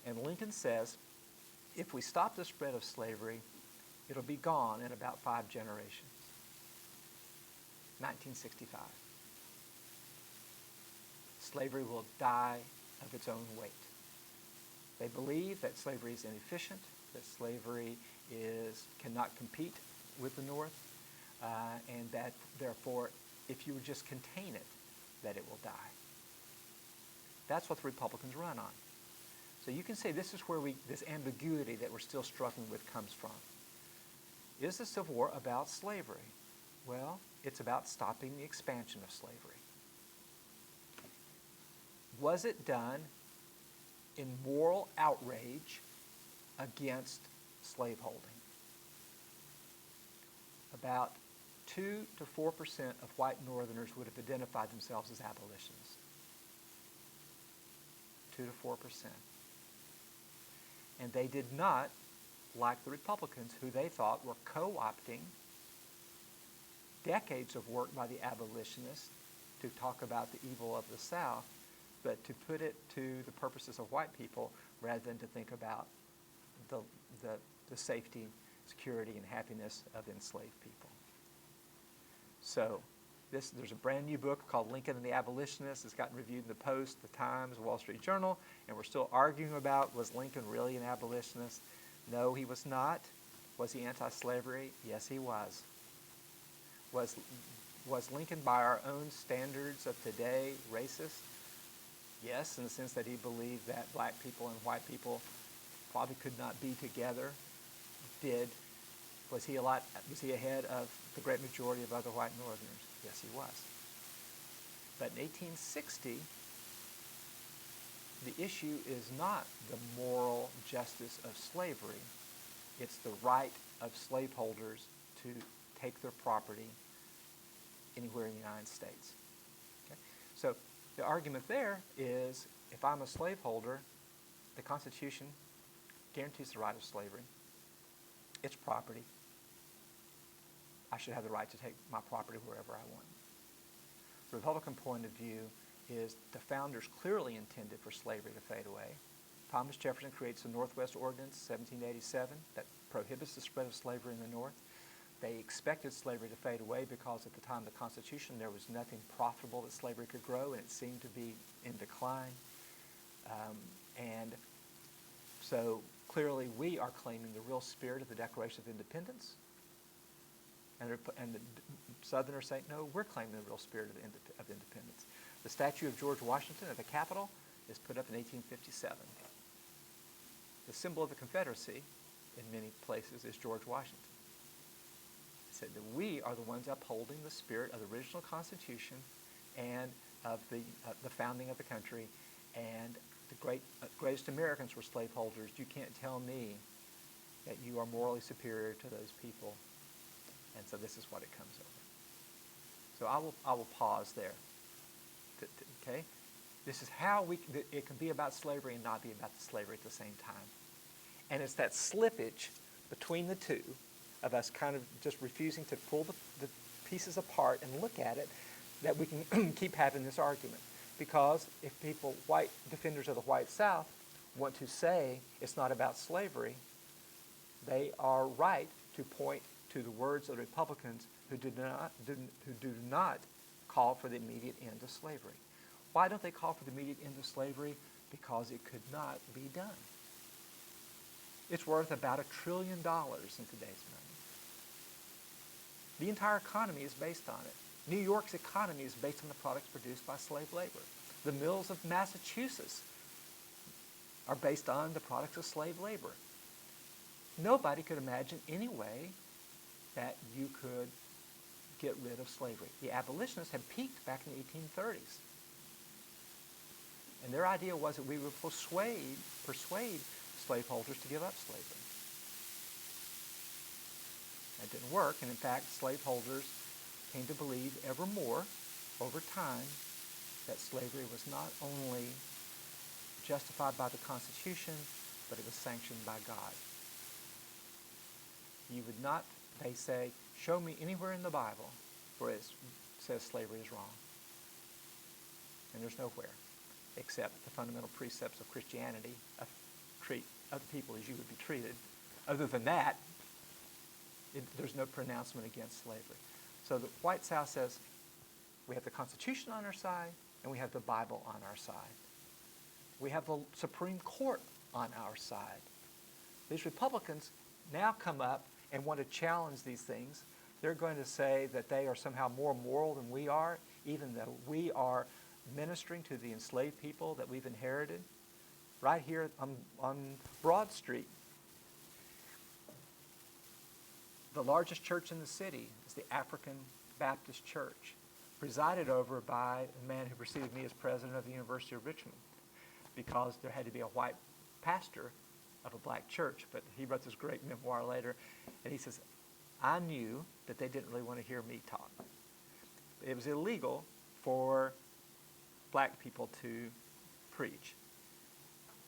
And Lincoln says if we stop the spread of slavery, it'll be gone in about 5 generations. 1965. Slavery will die of its own weight. They believe that slavery is inefficient, that slavery cannot compete with the North, and that therefore, if you would just contain it, that it will die. That's what the Republicans run on. So you can say this is where this ambiguity that we're still struggling with comes from. Is the Civil War about slavery? Well, it's about stopping the expansion of slavery. Was it done in moral outrage against slaveholding? About 2 to 4% of white Northerners would have identified themselves as abolitionists. 2 to 4%. And they did not, like the Republicans, who they thought were co-opting decades of work by the abolitionists to talk about the evil of the South, but to put it to the purposes of white people rather than to think about the safety, security, and happiness of enslaved people. So there's a brand new book called Lincoln and the Abolitionists. It's gotten reviewed in the Post, the Times, the Wall Street Journal, and we're still arguing about, was Lincoln really an abolitionist? No, he was not. Was he anti-slavery? Yes, he was. Was Lincoln, by our own standards of today, racist? Yes, in the sense that he believed that black people and white people probably could not be together. Did. Was he ahead of the great majority of other white Northerners? Yes, he was. But in 1860, the issue is not the moral justice of slavery. It's the right of slaveholders to take their property anywhere in the United States. Okay? So the argument there is, if I'm a slaveholder, the Constitution guarantees the right of slavery. It's property. I should have the right to take my property wherever I want. The Republican point of view is the founders clearly intended for slavery to fade away. Thomas Jefferson creates the Northwest Ordinance, 1787, that prohibits the spread of slavery in the North. They expected slavery to fade away because at the time of the Constitution there was nothing profitable that slavery could grow, and it seemed to be in decline. And so clearly we are claiming the real spirit of the Declaration of Independence. And the Southerners say, no, we're claiming the real spirit of independence. The statue of George Washington at the Capitol is put up in 1857. The symbol of the Confederacy in many places is George Washington. It said that we are the ones upholding the spirit of the original Constitution and of the founding of the country, and the greatest Americans were slaveholders. You can't tell me that you are morally superior to those people. And so this is what it comes over. So I will pause there. Okay? This is how it can be about slavery and not be about slavery at the same time. And it's that slippage between the two of us kind of just refusing to pull the pieces apart and look at it that we can keep having this argument. Because if white defenders of the white South, want to say it's not about slavery, they are right to point to the words of the Republicans who do not call for the immediate end of slavery. Why don't they call for the immediate end of slavery? Because it could not be done. It's worth about $1 trillion in today's money. The entire economy is based on it. New York's economy is based on the products produced by slave labor. The mills of Massachusetts are based on the products of slave labor. Nobody could imagine any way that you could get rid of slavery. The abolitionists had peaked back in the 1830s. And their idea was that we would persuade slaveholders to give up slavery. That didn't work, and in fact, slaveholders came to believe ever more over time that slavery was not only justified by the Constitution, but it was sanctioned by God. You would not, they say, show me anywhere in the Bible where it says slavery is wrong. And there's nowhere except the fundamental precepts of Christianity, of treat other people as you would be treated. Other than that, there's no pronouncement against slavery. So the white South says we have the Constitution on our side and we have the Bible on our side. We have the Supreme Court on our side. These Republicans now come up and want to challenge these things. They're going to say that they are somehow more moral than we are, even though we are ministering to the enslaved people that we've inherited. Right here on Broad Street, the largest church in the city is the African Baptist Church, presided over by a man who preceded me as president of the University of Richmond, because there had to be a white pastor of a black church. But he wrote this great memoir later, and he says, I knew that they didn't really want to hear me talk. It was illegal for black people to preach.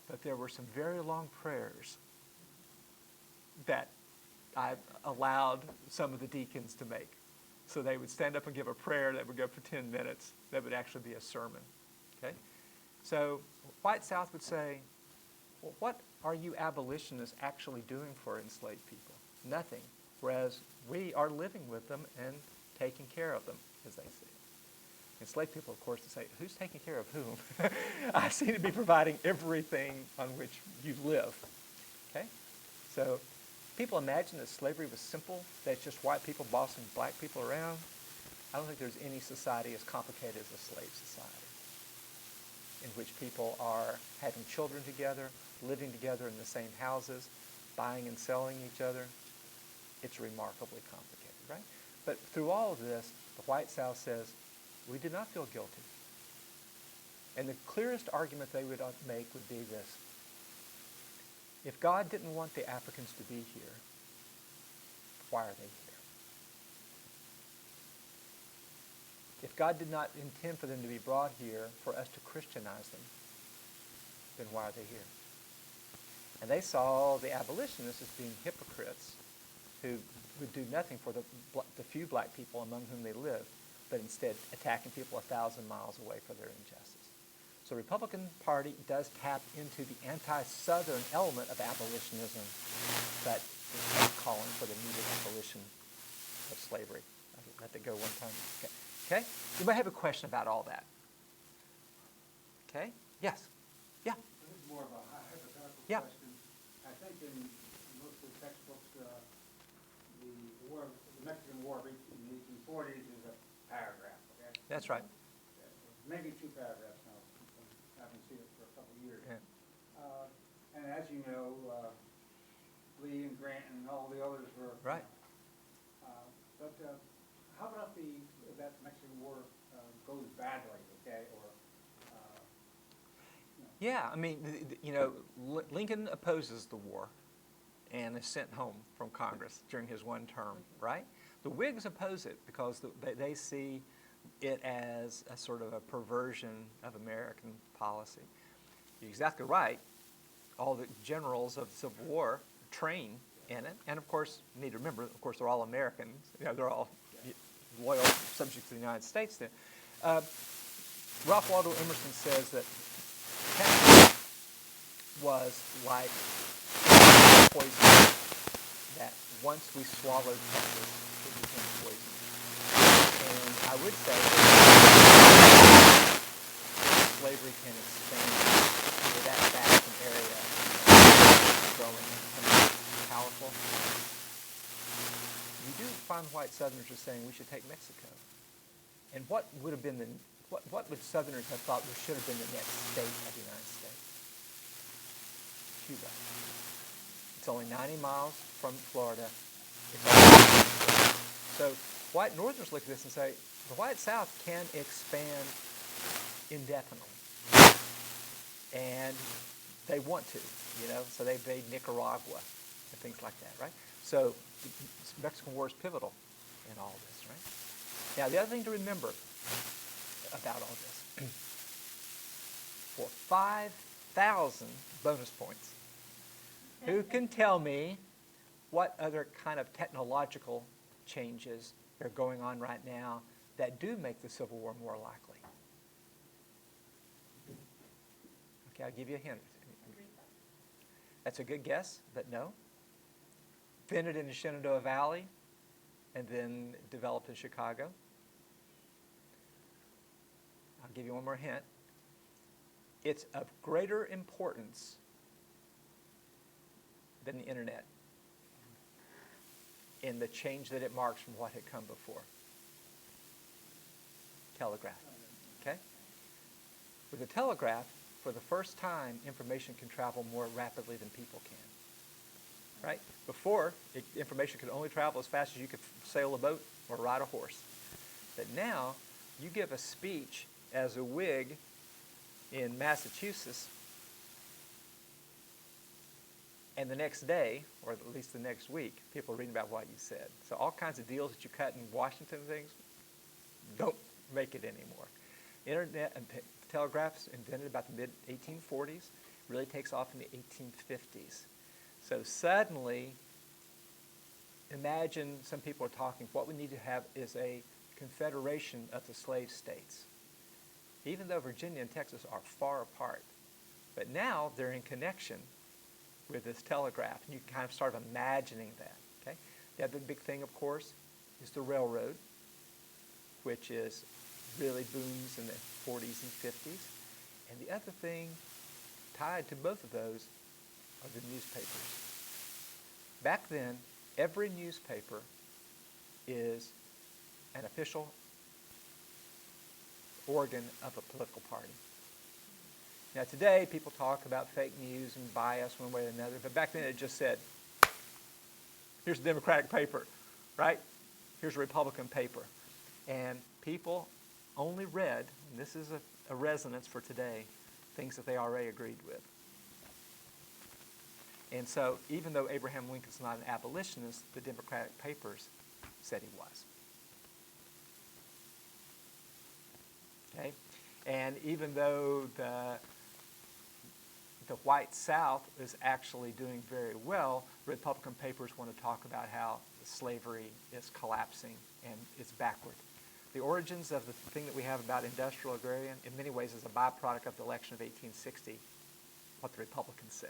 But there were some very long prayers that I allowed some of the deacons to make. So they would stand up and give a prayer that would go for 10 minutes. That would actually be a sermon. Okay? So white South would say, well, what are you abolitionists actually doing for enslaved people? Nothing. Whereas we are living with them and taking care of them, as they see it. Enslaved people, of course, say, who's taking care of whom? I seem to be providing everything on which you live. Okay? So people imagine that slavery was simple, that it's just white people bossing black people around. I don't think there's any society as complicated as a slave society, in which people are having children together, living together in the same houses, buying and selling each other. It's remarkably complicated, right? But through all of this, the white South says, we did not feel guilty. And the clearest argument they would make would be this. If God didn't want the Africans to be here, why are they here? If God did not intend for them to be brought here for us to Christianize them, then why are they here? And they saw the abolitionists as being hypocrites who would do nothing for the few black people among whom they lived, but instead attacking people 1,000 miles away for their injustice. So the Republican Party does tap into the anti-Southern element of abolitionism, but is not calling for the needed abolition of slavery. I let that go one time. Okay? You might have a question about all that. Okay? Yes? Yeah? This is more of a hypothetical Yeah. question. I think in most of the textbooks, the Mexican War in the 1840s is a paragraph, okay? That's right. Maybe 2 paragraphs now. I haven't seen it for a couple of years. Yeah. And as you know, Lee and Grant and all the others were. Right. But how about that Mexican War goes badly, okay, or? Yeah, I mean, Lincoln opposes the war and is sent home from Congress during his one term, right? The Whigs oppose it because they see it as a sort of a perversion of American policy. You're exactly right. All the generals of the Civil War train in it. And of course, you need to remember, of course, they're all Americans. They're all loyal subjects of the United States then. Ralph Waldo Emerson says that Texas was like poison, that once we swallowed Texas, it became poison. And I would say slavery can expand to that vast an area, growing and powerful. You do find white Southerners are saying we should take Mexico. And what would have been what would Southerners have thought should have been the next state of the United States? Cuba. It's only 90 miles from Florida. So white Northerners look at this and say, the white South can expand indefinitely. And they want to, so they made Nicaragua and things like that, right? So the Mexican War is pivotal in all this, right? Now, the other thing to remember about all this, for 5,000 bonus points, who can tell me what other kind of technological changes are going on right now that do make the Civil War more likely? Okay, I'll give you a hint. That's a good guess, but no. Invented in the Shenandoah Valley and then developed in Chicago. I'll give you one more hint. It's of greater importance than the internet in the change that it marks from what had come before. Telegraph. Okay? With the telegraph, for the first time, information can travel more rapidly than people can. Right? Before, information could only travel as fast as you could sail a boat or ride a horse. But now, you give a speech as a Whig in Massachusetts, and the next day, or at least the next week, people are reading about what you said. So all kinds of deals that you cut in Washington and things don't make it anymore. Internet and telegraphs invented about the mid-1840s, really takes off in the 1850s. So suddenly, imagine some people are talking, what we need to have is a confederation of the slave states. Even though Virginia and Texas are far apart. But now they're in connection with this telegraph. And you can kind of start imagining that. Okay? The other big thing, of course, is the railroad, which is really booms in the 40s and 50s. And the other thing tied to both of those are the newspapers. Back then, every newspaper is an official organ of a political party. Now today, people talk about fake news and bias one way or another, but back then it just said, here's a Democratic paper, right? Here's a Republican paper. And people only read, and this is a resonance for today, things that they already agreed with. And so even though Abraham Lincoln's not an abolitionist, the Democratic papers said he was. Okay? And even though the white South is actually doing very well, Republican papers want to talk about how slavery is collapsing and it's backward. The origins of the thing that we have about industrial agrarian, in many ways, is a byproduct of the election of 1860, what the Republicans said.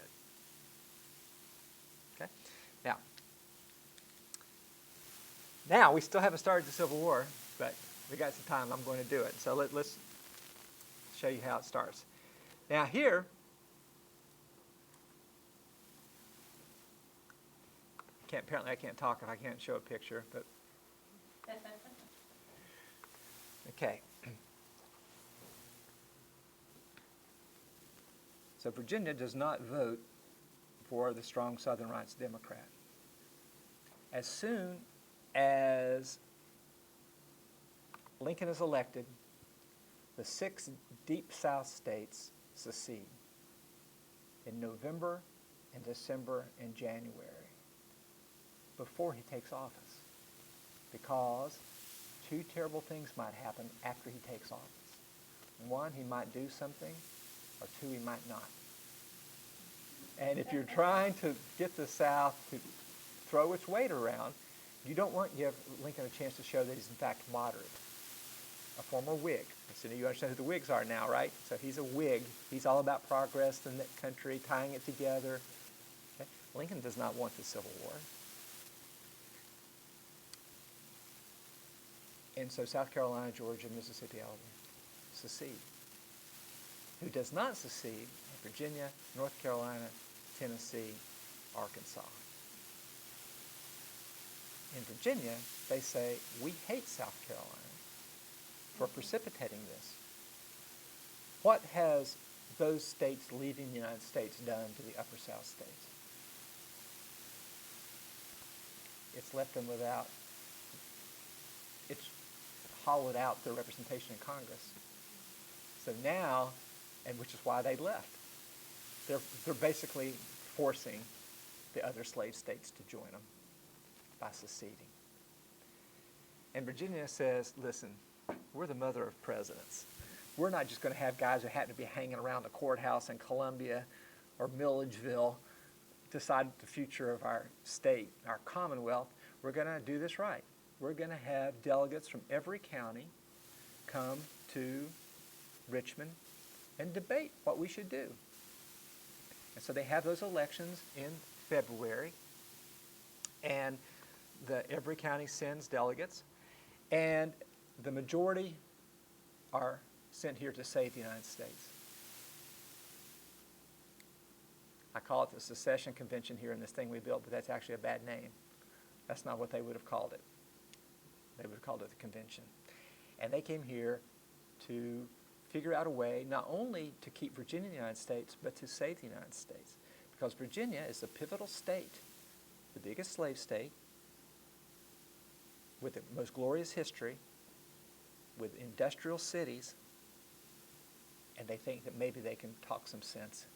Okay? Now we still haven't started the Civil War, but we got some time. I'm going to do it. So let's show you how it starts. Now here, apparently I can't talk if I can't show a picture, but okay. So Virginia does not vote for the strong Southern rights Democrat. As soon as Lincoln is elected, the 6 deep South states secede in November and December and January before he takes office, because 2 terrible things might happen after he takes office. 1, he might do something, or 2, he might not. And if you're trying to get the South to throw its weight around, you don't want to give Lincoln a chance to show that he's in fact moderate. A former Whig. So you understand who the Whigs are now, right? So he's a Whig. He's all about progress in the country, tying it together. Okay? Lincoln does not want the Civil War. And so South Carolina, Georgia, Mississippi, Alabama secede. Who does not secede? Virginia, North Carolina, Tennessee, Arkansas. In Virginia, they say, we hate South Carolina for precipitating this. What has those states leaving the United States done to the upper South states? It's left them without, it's hollowed out their representation in Congress. So now, and which is why they left, they're basically forcing the other slave states to join them by seceding. And Virginia says, listen, we're the mother of presidents. We're not just going to have guys who happen to be hanging around the courthouse in Columbia or Milledgeville decide the future of our state, our commonwealth. We're going to do this right. We're going to have delegates from every county come to Richmond and debate what we should do. And so they have those elections in February, and every county sends delegates, and the majority are sent here to save the United States. I call it the secession convention here in this thing we built, but that's actually a bad name. That's not what they would have called it. They would have called it the convention. And they came here to figure out a way not only to keep Virginia in the United States, but to save the United States. Because Virginia is the pivotal state, the biggest slave state, with the most glorious history, with industrial cities, and they think that maybe they can talk some sense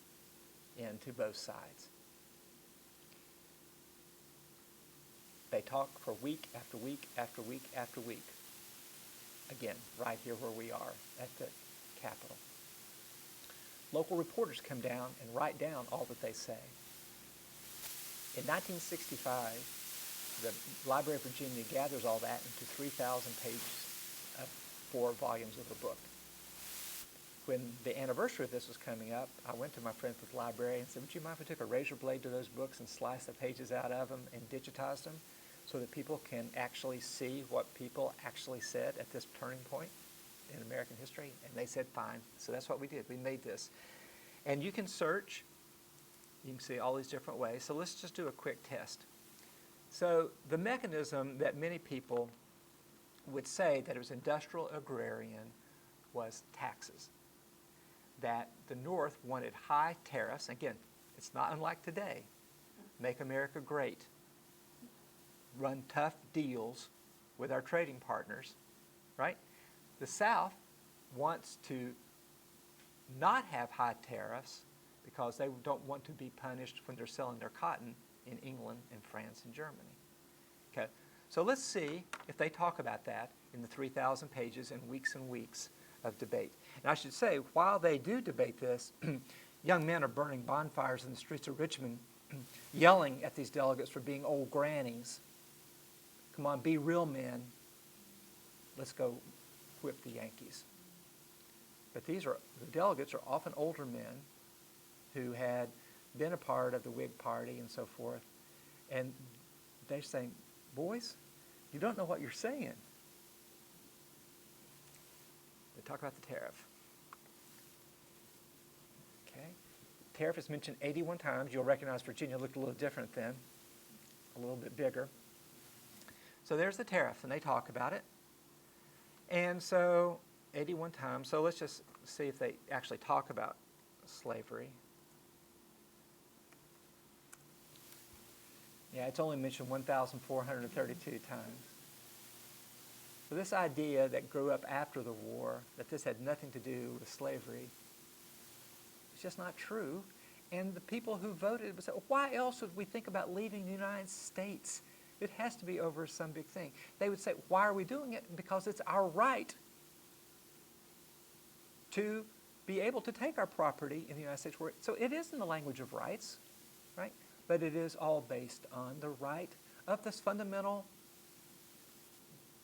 into both sides. They talk for week after week after week after week. Again, right here where we are at the Capitol. Local reporters come down and write down all that they say. In 1965, the Library of Virginia gathers all that into 3,000 pages of 4 volumes of a book. When the anniversary of this was coming up, I went to my friends at the library and said, would you mind if I took a razor blade to those books and sliced the pages out of them and digitized them so that people can actually see what people actually said at this turning point in American history? And they said, fine. So that's what we did. We made this. And you can search. You can see all these different ways. So let's just do a quick test. So the mechanism that many people would say that it was industrial agrarian was taxes. That the North wanted high tariffs. Again, it's not unlike today. Make America great. Run tough deals with our trading partners, right? The South wants to not have high tariffs because they don't want to be punished when they're selling their cotton in England and France and Germany. Okay, so let's see if they talk about that in the 3,000 pages and weeks of debate. And I should say, while they do debate this, young men are burning bonfires in the streets of Richmond, yelling at these delegates for being old grannies. Come on, be real men. Let's go whip the Yankees. But the delegates are often older men who had been a part of the Whig Party and so forth. And they're saying, boys, you don't know what you're saying. They talk about the tariff. Okay. Tariff is mentioned 81 times. You'll recognize Virginia looked a little different then, a little bit bigger. So there's the tariff, and they talk about it. And so 81 times. So let's just see if they actually talk about slavery. Yeah, it's only mentioned 1,432 times. So this idea that grew up after the war, that this had nothing to do with slavery, is just not true. And the people who voted would say, why else would we think about leaving the United States? It has to be over some big thing. They would say, why are we doing it? Because it's our right to be able to take our property in the United States. So it is in the language of rights, right? But it is all based on the right of this fundamental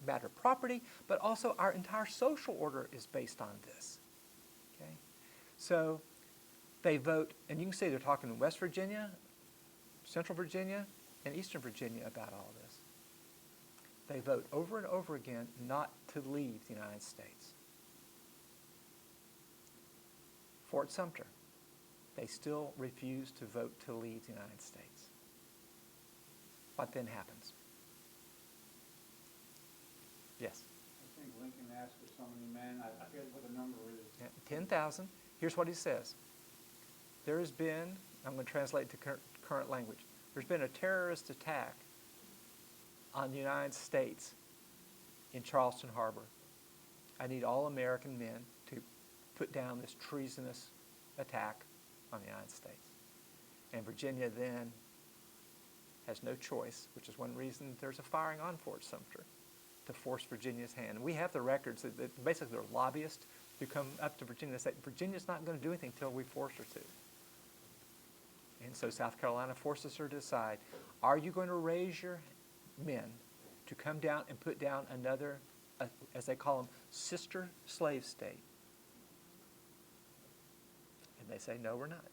matter of property, but also our entire social order is based on this. Okay? So they vote, and you can see they're talking in West Virginia, Central Virginia, and Eastern Virginia about all this. They vote over and over again not to leave the United States. Fort Sumter, they still refuse to vote to leave the United States. What then happens? Yes? I think Lincoln asked for so many men. I forget what the number is. Yeah, 10,000. Here's what he says. There has been, I'm going to translate to current language, there's been a terrorist attack on the United States in Charleston Harbor. I need all American men to put down this treasonous attack on the United States. And Virginia then has no choice, which is one reason there's a firing on Fort Sumter, to force Virginia's hand. And we have the records that basically there are lobbyists who come up to Virginia and say, Virginia's not going to do anything until we force her to. And so South Carolina forces her to decide, are you going to raise your men to come down and put down another, as they call them, sister slave state? And they say, no, we're not.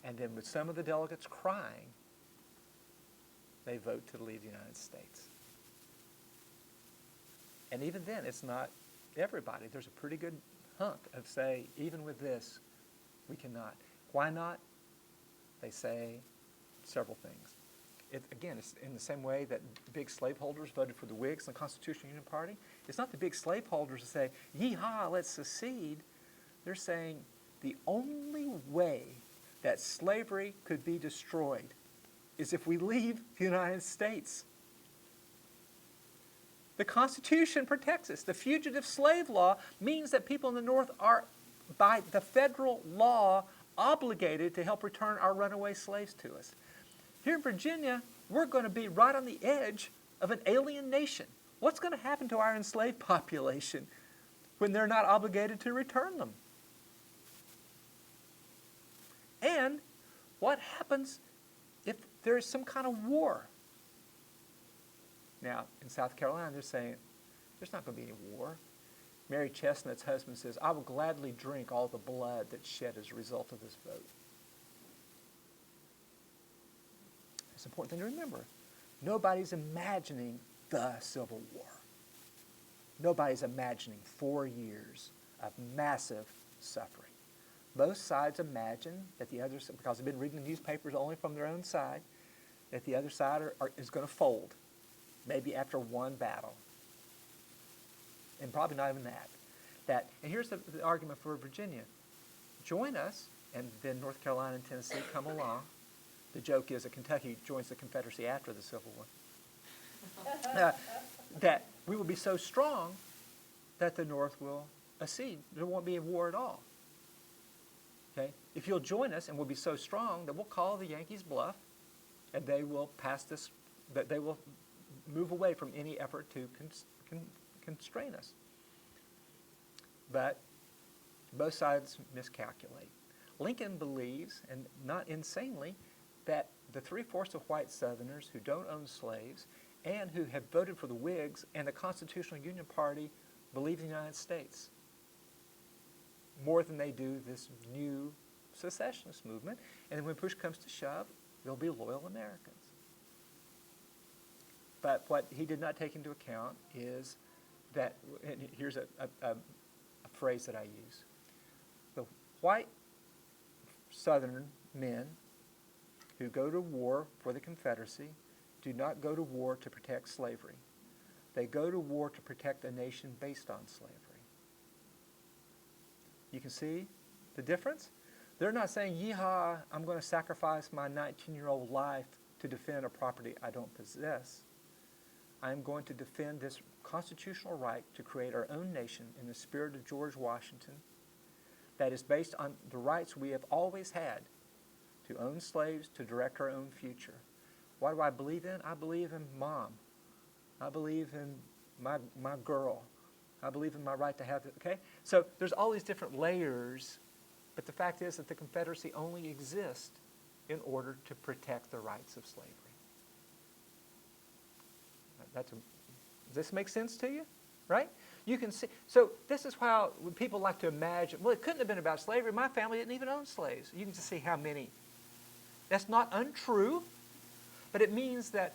And then with some of the delegates crying, they vote to leave the United States. And even then, it's not everybody. There's a pretty good hunk of say, even with this, we cannot. Why not? They say several things. Again, it's in the same way that big slaveholders voted for the Whigs and the Constitutional Union Party. It's not the big slaveholders who say, yee-haw, let's secede. They're saying the only way that slavery could be destroyed is if we leave the United States. The Constitution protects us. The fugitive slave law means that people in the North are, by the federal law, obligated to help return our runaway slaves to us. Here in Virginia, we're going to be right on the edge of an alien nation. What's going to happen to our enslaved population when they're not obligated to return them? And what happens if there is some kind of war? Now, in South Carolina, they're saying, there's not going to be any war. Mary Chestnut's husband says, I will gladly drink all the blood that's shed as a result of this vote. It's an important thing to remember. Nobody's imagining the Civil War. Nobody's imagining 4 years of massive suffering. Both sides imagine that the other, because they've been reading the newspapers only from their own side, that the other side is going to fold, maybe after one battle. And probably not even that. that, and here's the argument for Virginia. Join us, and then North Carolina and Tennessee come along. The joke is that Kentucky joins the Confederacy after the Civil War. That we will be so strong that the North will accede. There won't be a war at all. Okay? If you'll join us, and we'll be so strong that we'll call the Yankees bluff, and they will pass this, that they will move away from any effort to constrain us. But both sides miscalculate. Lincoln believes, and not insanely, that the 3/4 of white Southerners who don't own slaves and who have voted for the Whigs and the Constitutional Union Party believe in the United States more than they do this new secessionist movement. And when push comes to shove, they'll be loyal Americans. But what he did not take into account is that, and here's a phrase that I use, the white Southern men who go to war for the Confederacy do not go to war to protect slavery. They go to war to protect a nation based on slavery. You can see the difference? They're not saying, yeehaw, I'm going to sacrifice my 19-year-old life to defend a property I don't possess. I'm going to defend this constitutional right to create our own nation in the spirit of George Washington that is based on the rights we have always had to own slaves, to direct our own future. What do I believe in? I believe in Mom. I believe in my girl. I believe in my right to have it, okay? So there's all these different layers, but the fact is that the Confederacy only exists in order to protect the rights of slavery. Does this make sense to you? Right? You can see. So this is how when people like to imagine, well, it couldn't have been about slavery. My family didn't even own slaves. You can just see how many. That's not untrue, but it means that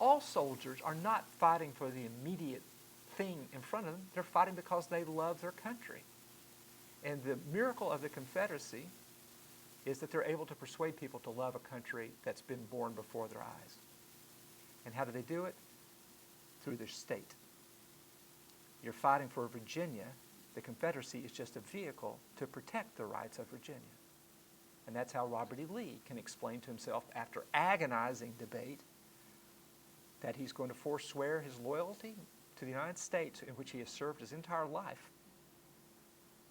all soldiers are not fighting for the immediate thing in front of them. They're fighting because they love their country. And the miracle of the Confederacy is that they're able to persuade people to love a country that's been born before their eyes. And how do they do it? Through their state. You're fighting for Virginia. The Confederacy is just a vehicle to protect the rights of Virginia. And that's how Robert E. Lee can explain to himself, after agonizing debate, that he's going to forswear his loyalty to the United States, in which he has served his entire life,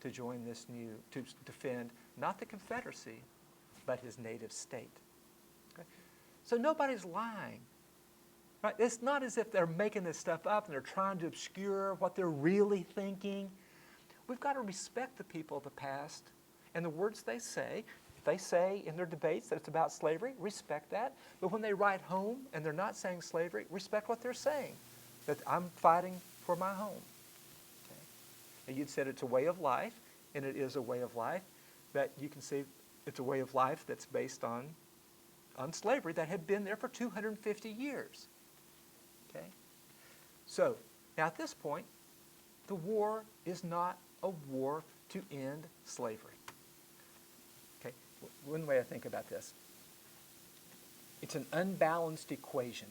to join this new, to defend not the Confederacy, but his native state. Okay? So nobody's lying. Right? It's not as if they're making this stuff up and they're trying to obscure what they're really thinking. We've got to respect the people of the past and the words they say. If they say in their debates that it's about slavery, respect that. But when they write home and they're not saying slavery, respect what they're saying, that I'm fighting for my home. Okay? And you'd said it's a way of life, and it is a way of life, that you can see it's a way of life that's based on slavery that had been there for 250 years. Okay? So, now at this point, the war is not a war to end slavery. Okay? One way I think about this, it's an unbalanced equation.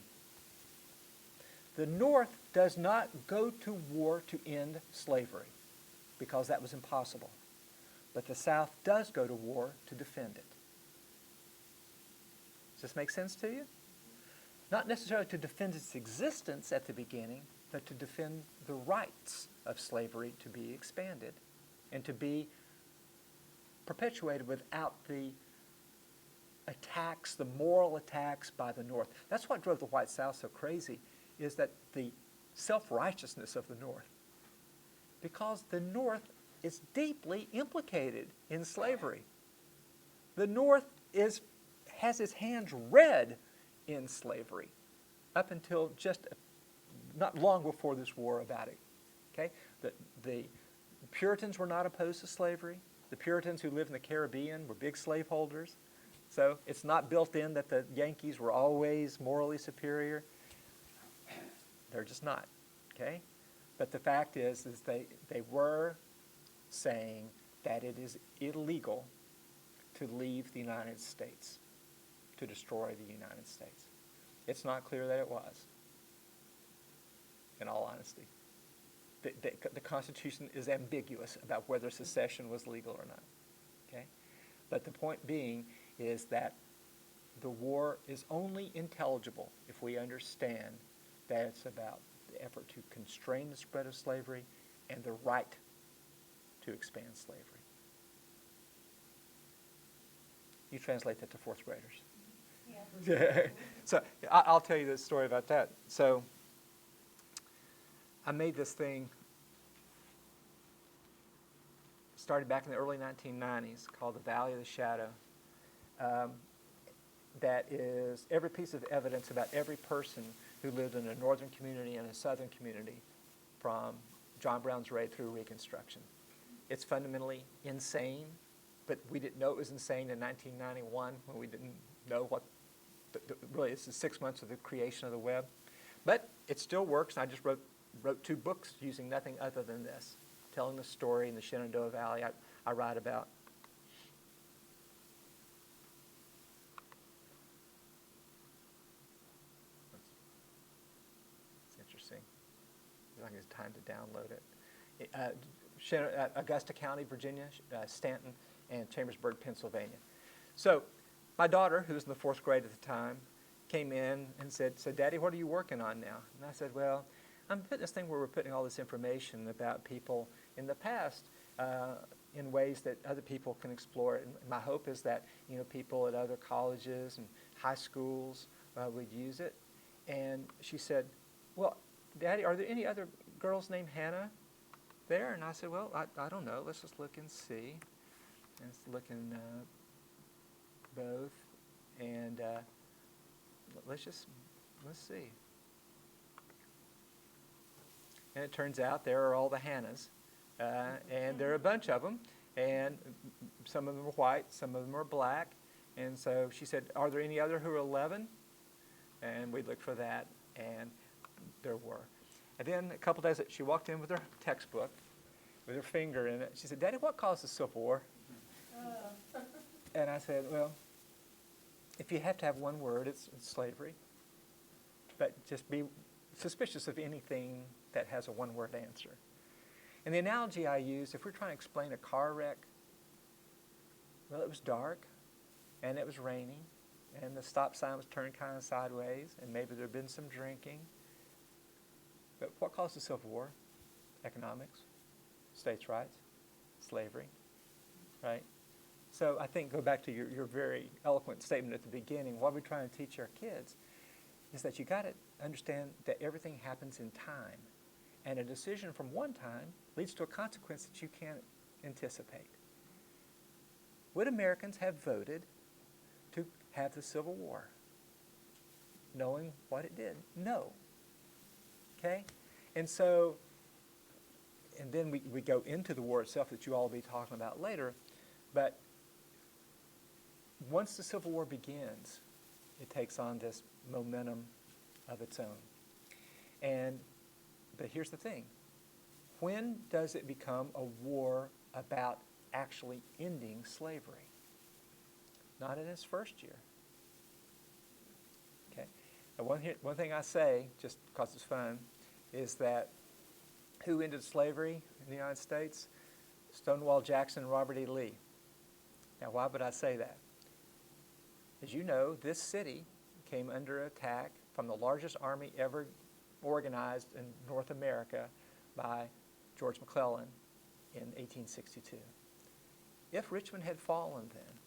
The North does not go to war to end slavery because that was impossible. But the South does go to war to defend it. Does this make sense to you? Not necessarily to defend its existence at the beginning, but to defend the rights of slavery to be expanded and to be perpetuated without the attacks, the moral attacks by the North. That's what drove the white South so crazy, is that the self-righteousness of the North. Because the North is deeply implicated in slavery. The North has its hands red in slavery up until just not long before this war about it. Okay? The Puritans were not opposed to slavery. The Puritans who lived in the Caribbean were big slaveholders. So it's not built in that the Yankees were always morally superior. They're just not. Okay? But the fact is they were saying that it is illegal to leave the United States, to destroy the United States. It's not clear that it was, in all honesty. the Constitution is ambiguous about whether secession was legal or not. Okay? But the point being is that the war is only intelligible if we understand that it's about the effort to constrain the spread of slavery and the right to expand slavery. You translate that to fourth graders. Yeah. So I'll tell you this story about that. So I made this thing, started back in the early 1990s, called The Valley of the Shadow. That is every piece of evidence about every person who lived in a northern community and a southern community from John Brown's raid through Reconstruction. It's fundamentally insane, but we didn't know it was insane in 1991 when we didn't know what, really this is 6 months of the creation of the web. But it still works, and I just wrote 2 books using nothing other than this, telling the story in the Shenandoah Valley I write about. It's interesting. I think it's time to download it. Augusta County, Virginia, Stanton, and Chambersburg, Pennsylvania. So my daughter, who was in the 4th grade at the time, came in and said, "So Daddy, what are you working on now?" And I said, "Well, I'm putting this thing where we're putting all this information about people in the past in ways that other people can explore it. And my hope is that people at other colleges and high schools would use it." And she said, "Well, Daddy, are there any other girls named Hannah there?" And I said, "Well, I don't know. Let's just look and see." And let's look in both, and let's see. And it turns out there are all the Hannahs, and there are a bunch of them, and some of them are white, some of them are black. And so she said, "Are there any other who are 11? And we looked for that, and there were. And then a couple days, she walked in with her textbook, with her finger in it. She said, "Daddy, what caused the Civil War?" And I said, "Well, if you have to have one word, it's slavery. But just be suspicious of anything that has a one-word answer." And the analogy I used, if we're trying to explain a car wreck, well, it was dark, and it was raining, and the stop sign was turned kind of sideways, and maybe there had been some drinking. But what caused the Civil War? Economics, states' rights, slavery, right? So I think, go back to your very eloquent statement at the beginning, what we're trying to teach our kids is that you got to understand that everything happens in time. And a decision from one time leads to a consequence that you can't anticipate. Would Americans have voted to have the Civil War, knowing what it did? No. Okay? And so, and then we go into the war itself that you all will be talking about later, but once the Civil War begins, it takes on this momentum of its own. But here's the thing. When does it become a war about actually ending slavery? Not in its first year. Okay? Now one thing I say, just because it's fun, is that who ended slavery in the United States? Stonewall Jackson and Robert E. Lee. Now, why would I say that? As you know, this city came under attack from the largest army ever organized in North America by George McClellan in 1862. If Richmond had fallen then,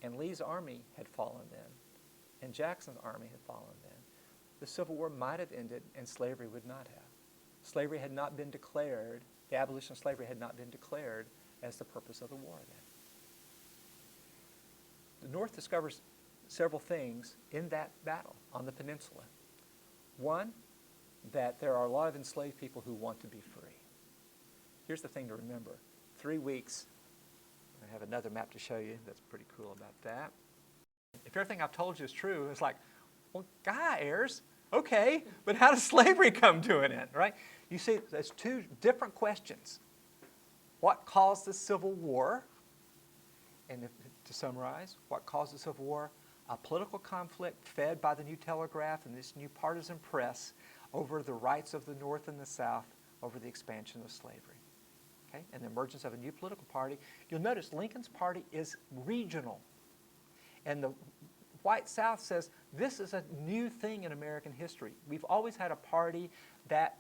and Lee's army had fallen then, and Jackson's army had fallen then, the Civil War might have ended and slavery would not have. Slavery had not been declared, the abolition of slavery had not been declared as the purpose of the war then. The North discovers several things in that battle on the peninsula. One, that there are a lot of enslaved people who want to be free. Here's the thing to remember. 3 weeks, I have another map to show you that's pretty cool about that. If everything I've told you is true, it's like, well, Ayers, okay, but how does slavery come to an end, right? You see, there's 2 different questions. What caused the Civil War? And to summarize, what caused the Civil War? A political conflict fed by the New Telegraph and this new partisan press over the rights of the North and the South over the expansion of slavery. Okay? And the emergence of a new political party. You'll notice Lincoln's party is regional. And the white South says, this is a new thing in American history. We've always had a party that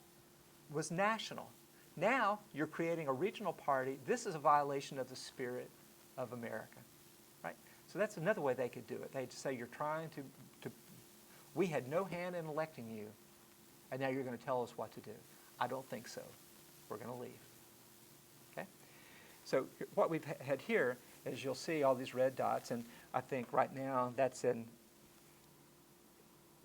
was national. Now you're creating a regional party. This is a violation of the spirit of America. Right? So that's another way they could do it. They'd say, you're trying to we had no hand in electing you, and now you're going to tell us what to do. I don't think so. We're going to leave. Okay? So what we've had here is you'll see all these red dots, and I think right now that's in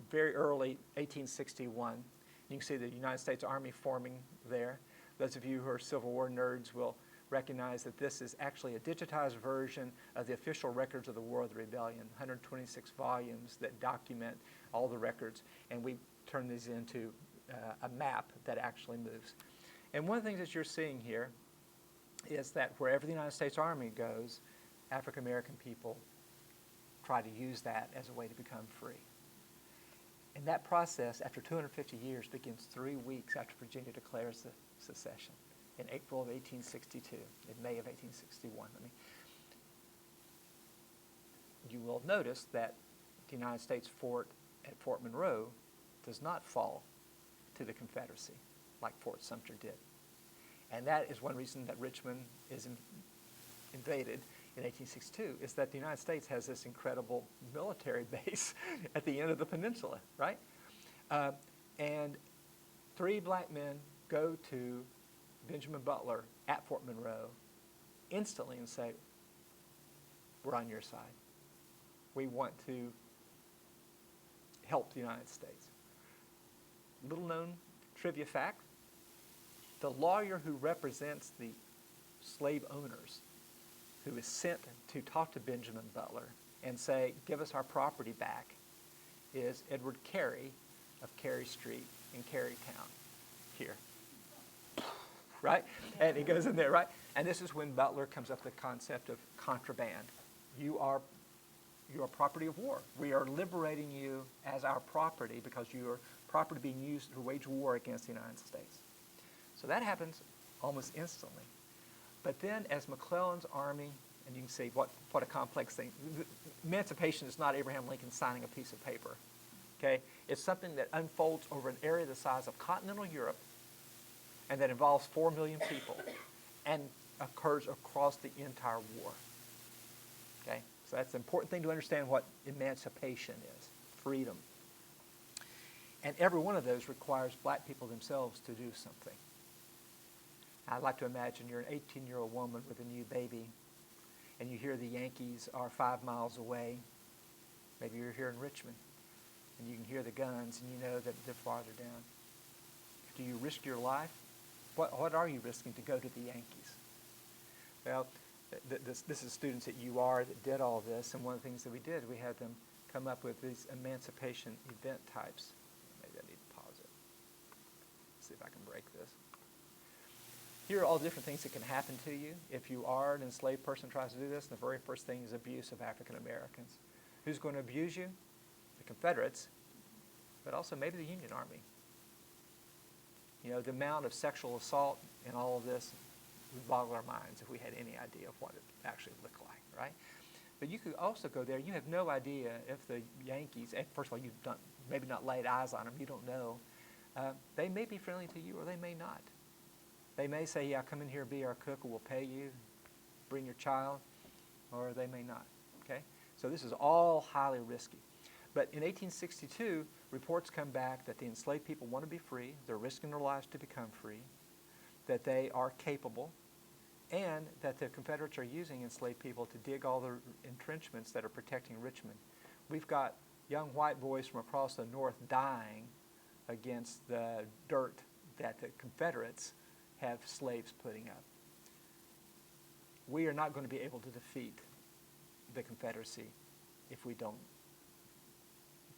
very early 1861. You can see the United States Army forming there. Those of you who are Civil War nerds will recognize that this is actually a digitized version of the official records of the War of the Rebellion, 126 volumes that document all the records, and we turn these into a map that actually moves. And one of the things that you're seeing here is that wherever the United States Army goes, African American people try to use that as a way to become free. And that process, after 250 years, begins 3 weeks after Virginia declares the secession in April of 1862, in May of 1861. You will notice that the United States fort at Fort Monroe does not fall to the Confederacy like Fort Sumter did. And that is one reason that Richmond is invaded in 1862, is that the United States has this incredible military base at the end of the peninsula, right? And 3 black men go to Benjamin Butler at Fort Monroe instantly and say, we're on your side. We want to help the United States. Little known trivia fact, the lawyer who represents the slave owners, who is sent to talk to Benjamin Butler and say, give us our property back, is Edward Carey of Carey Street in Carytown here. Right? And he goes in there, right? And this is when Butler comes up with the concept of contraband. You are property of war. We are liberating you as our property because you are property being used to wage war against the United States. So that happens almost instantly. But then as McClellan's army, and you can see what a complex thing. Emancipation is not Abraham Lincoln signing a piece of paper. Okay? It's something that unfolds over an area the size of continental Europe and that involves 4 million people and occurs across the entire war. Okay? So that's an important thing to understand what emancipation is, freedom. And every one of those requires black people themselves to do something. I'd like to imagine you're an 18-year-old woman with a new baby, and you hear the Yankees are 5 miles away. Maybe you're here in Richmond, and you can hear the guns, and you know that they're farther down. Do you risk your life? What are you risking to go to the Yankees? Well, this is students at UR that did all this, and one of the things that we did, we had them come up with these emancipation event types. Maybe I need to pause it. See if I can break this. Here are all the different things that can happen to you if you are an enslaved person who tries to do this. And the very first thing is abuse of African Americans. Who's going to abuse you? The Confederates, but also maybe the Union Army. You know, the amount of sexual assault in all of this would boggle our minds if we had any idea of what it actually looked like, right? But you could also go there. You have no idea if the Yankees, first of all, you've maybe not laid eyes on them. You don't know. They may be friendly to you or they may not. They may say, yeah, come in here, be our cook, or we'll pay you, bring your child, or they may not, okay? So this is all highly risky. But in 1862, reports come back that the enslaved people want to be free, they're risking their lives to become free, that they are capable, and that the Confederates are using enslaved people to dig all the entrenchments that are protecting Richmond. We've got young white boys from across the north dying against the dirt that the Confederates have slaves putting up. We are not going to be able to defeat the Confederacy if we don't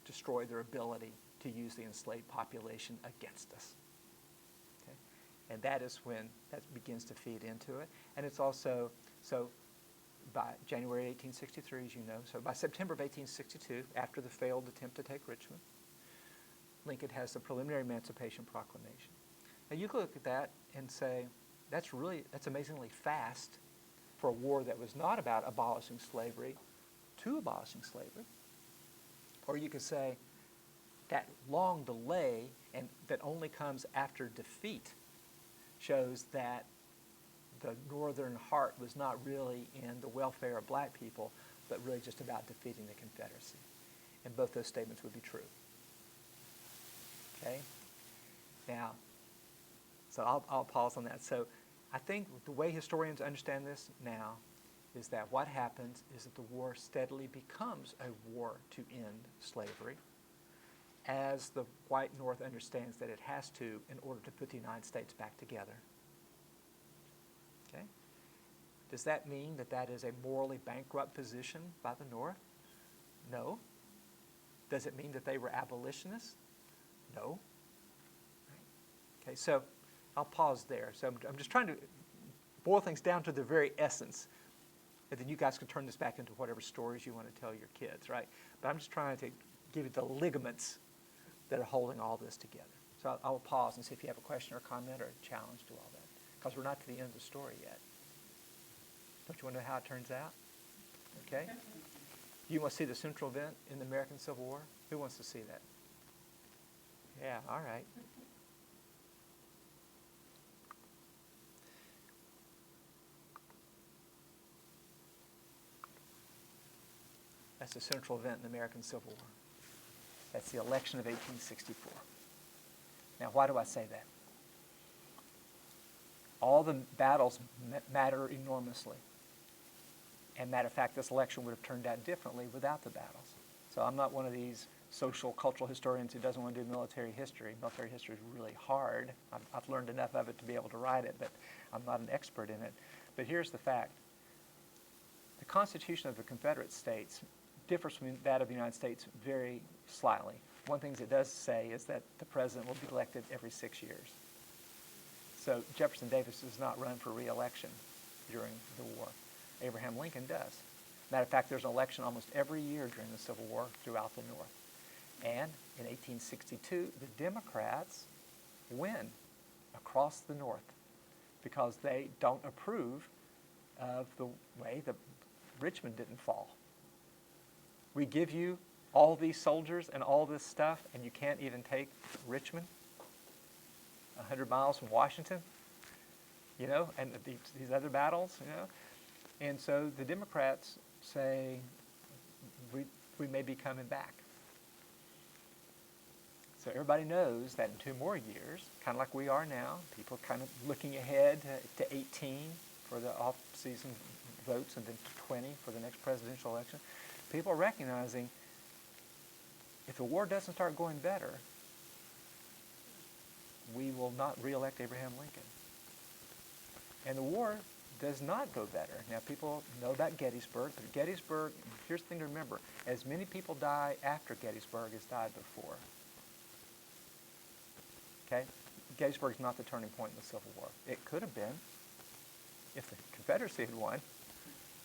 destroy their ability to use the enslaved population against us. Okay? And that is when that begins to feed into it. And it's also, so by January 1863, as you know, so by September of 1862, after the failed attempt to take Richmond, Lincoln has the preliminary Emancipation Proclamation. Now you look at that and say, that's amazingly fast for a war that was not about abolishing slavery to abolishing slavery. Or you could say that long delay and that only comes after defeat shows that the Northern heart was not really in the welfare of black people, but really just about defeating the Confederacy. And both those statements would be true. Okay? Now, so I'll pause on that. So I think the way historians understand this now is that what happens is that the war steadily becomes a war to end slavery as the white North understands that it has to in order to put the United States back together. Okay? Does that mean that that is a morally bankrupt position by the North? No. Does it mean that they were abolitionists? No. Right. Okay, so I'll pause there. So I'm just trying to boil things down to the very essence, and then you guys can turn this back into whatever stories you want to tell your kids, right? But I'm just trying to give you the ligaments that are holding all this together. So I'll pause and see if you have a question or a comment or a challenge to all that, because we're not to the end of the story yet. Don't you want to know how it turns out? Okay? You want to see the central event in the American Civil War? Who wants to see that? Yeah, all right. That's the central event in the American Civil War. That's the election of 1864. Now, why do I say that? All the battles matter enormously. And matter of fact, this election would have turned out differently without the battles. So I'm not one of these social, cultural historians who doesn't want to do military history. Military history is really hard. I've learned enough of it to be able to write it, but I'm not an expert in it. But here's the fact. The Constitution of the Confederate States differs from that of the United States very slightly. One thing it does say is that the president will be elected every 6 years. So Jefferson Davis does not run for re-election during the war. Abraham Lincoln does. Matter of fact, there's an election almost every year during the Civil War throughout the North. And in 1862, the Democrats win across the North because they don't approve of the way that Richmond didn't fall. We give you all these soldiers and all this stuff, and you can't even take Richmond, 100 miles from Washington, you know, and these other battles, you know. And so the Democrats say, we may be coming back. So everybody knows that in 2 more years, kind of like we are now, people kind of looking ahead to 18 for the off-season votes and then to 20 for the next presidential election. People are recognizing if the war doesn't start going better, we will not re-elect Abraham Lincoln. And the war does not go better. Now, people know about Gettysburg, but Gettysburg, here's the thing to remember, as many people die after Gettysburg as died before. Okay? Gettysburg is not the turning point in the Civil War. It could have been if the Confederacy had won,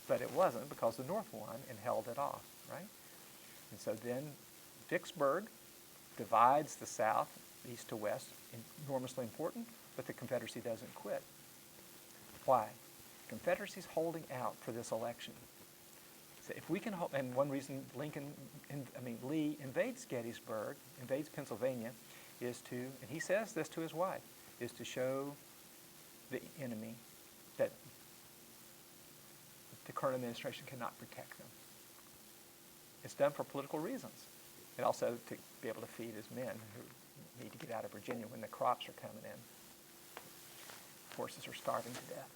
but it wasn't because the North won and held it off, right? And so then Vicksburg divides the South, east to west, enormously important, but the Confederacy doesn't quit. Why? The Confederacy's holding out for this election. So if we can, and one reason Lee invades Gettysburg, invades Pennsylvania, is to, and he says this to his wife, is to show the enemy that the current administration cannot protect them. It's done for political reasons, and also to be able to feed his men who need to get out of Virginia when the crops are coming in. Horses are starving to death.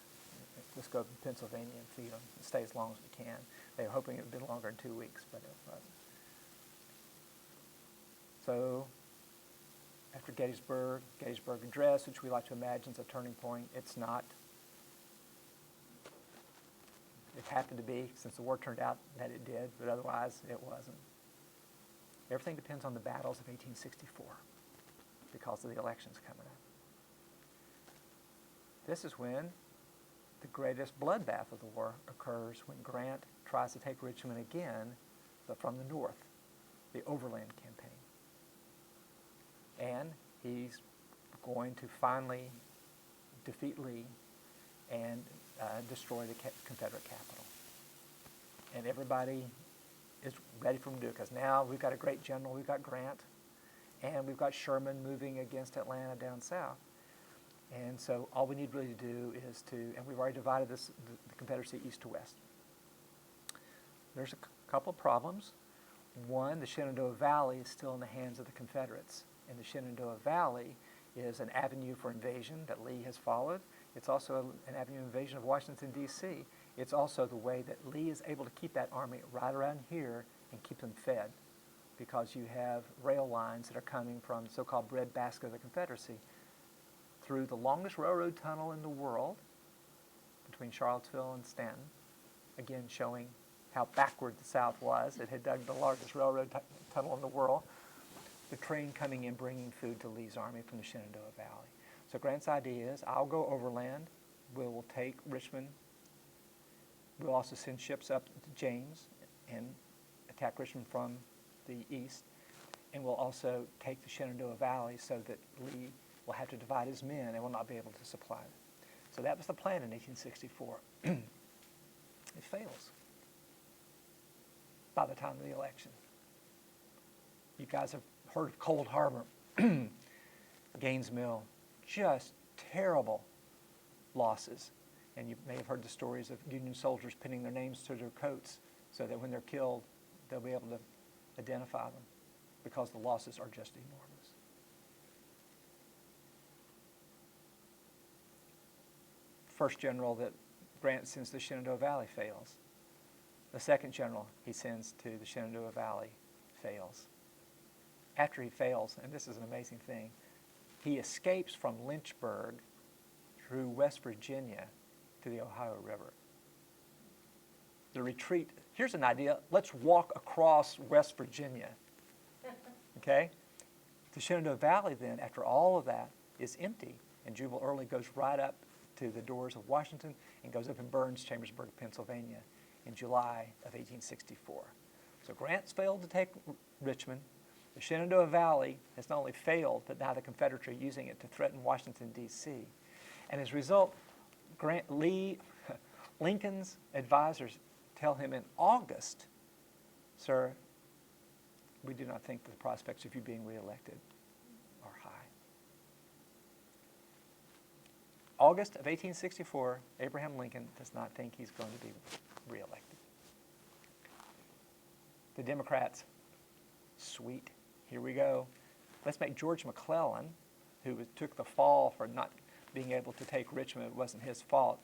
Let's go to Pennsylvania and feed them and stay as long as we can. They were hoping it would be longer than 2 weeks, but it wasn't. So after Gettysburg and Dred, which we like to imagine is a turning point, it's not. It happened to be, since the war turned out that it did, but otherwise it wasn't. Everything depends on the battles of 1864 because of the elections coming up. This is when the greatest bloodbath of the war occurs, when Grant tries to take Richmond again, but from the north, the overland campaign. And he's going to finally defeat Lee and destroy the Confederate capital. And everybody is ready for him to do it, because now we've got a great general, we've got Grant, and we've got Sherman moving against Atlanta down south. And so all we need really to do is and we've already divided the Confederacy east to west. There's a couple of problems. One, the Shenandoah Valley is still in the hands of the Confederates. And the Shenandoah Valley is an avenue for invasion that Lee has followed. It's also an avenue of invasion of Washington, D.C. It's also the way that Lee is able to keep that army right around here and keep them fed, because you have rail lines that are coming from the so-called breadbasket of the Confederacy through the longest railroad tunnel in the world between Charlottesville and Stanton, again showing how backward the South was. It had dug the largest railroad tunnel in the world. The train coming in bringing food to Lee's army from the Shenandoah Valley. So Grant's idea is, I'll go overland, we'll take Richmond, we'll also send ships up to James and attack Richmond from the east, and we'll also take the Shenandoah Valley so that Lee will have to divide his men and will not be able to supply them. So that was the plan in 1864. It fails by the time of the election. You guys have heard of Cold Harbor, Gaines Mill, just terrible losses. And you may have heard the stories of Union soldiers pinning their names to their coats so that when they're killed, they'll be able to identify them, because the losses are just enormous. First general that Grant sends to the Shenandoah Valley fails. The second general he sends to the Shenandoah Valley fails. After he fails, and this is an amazing thing, he escapes from Lynchburg through West Virginia to the Ohio River. The retreat, here's an idea, let's walk across West Virginia, okay? The Shenandoah Valley then, after all of that, is empty, and Jubal Early goes right up to the doors of Washington and goes up and burns Chambersburg, Pennsylvania in July of 1864. So Grant's failed to take Richmond. The Shenandoah Valley has not only failed, but now the Confederates are using it to threaten Washington, D.C. And as a result, Lincoln's advisors tell him in August, sir, we do not think that the prospects of you being reelected are high. August of 1864, Abraham Lincoln does not think he's going to be reelected. The Democrats, sweet, here we go. Let's make George McClellan, who took the fall for not being able to take Richmond, it wasn't his fault,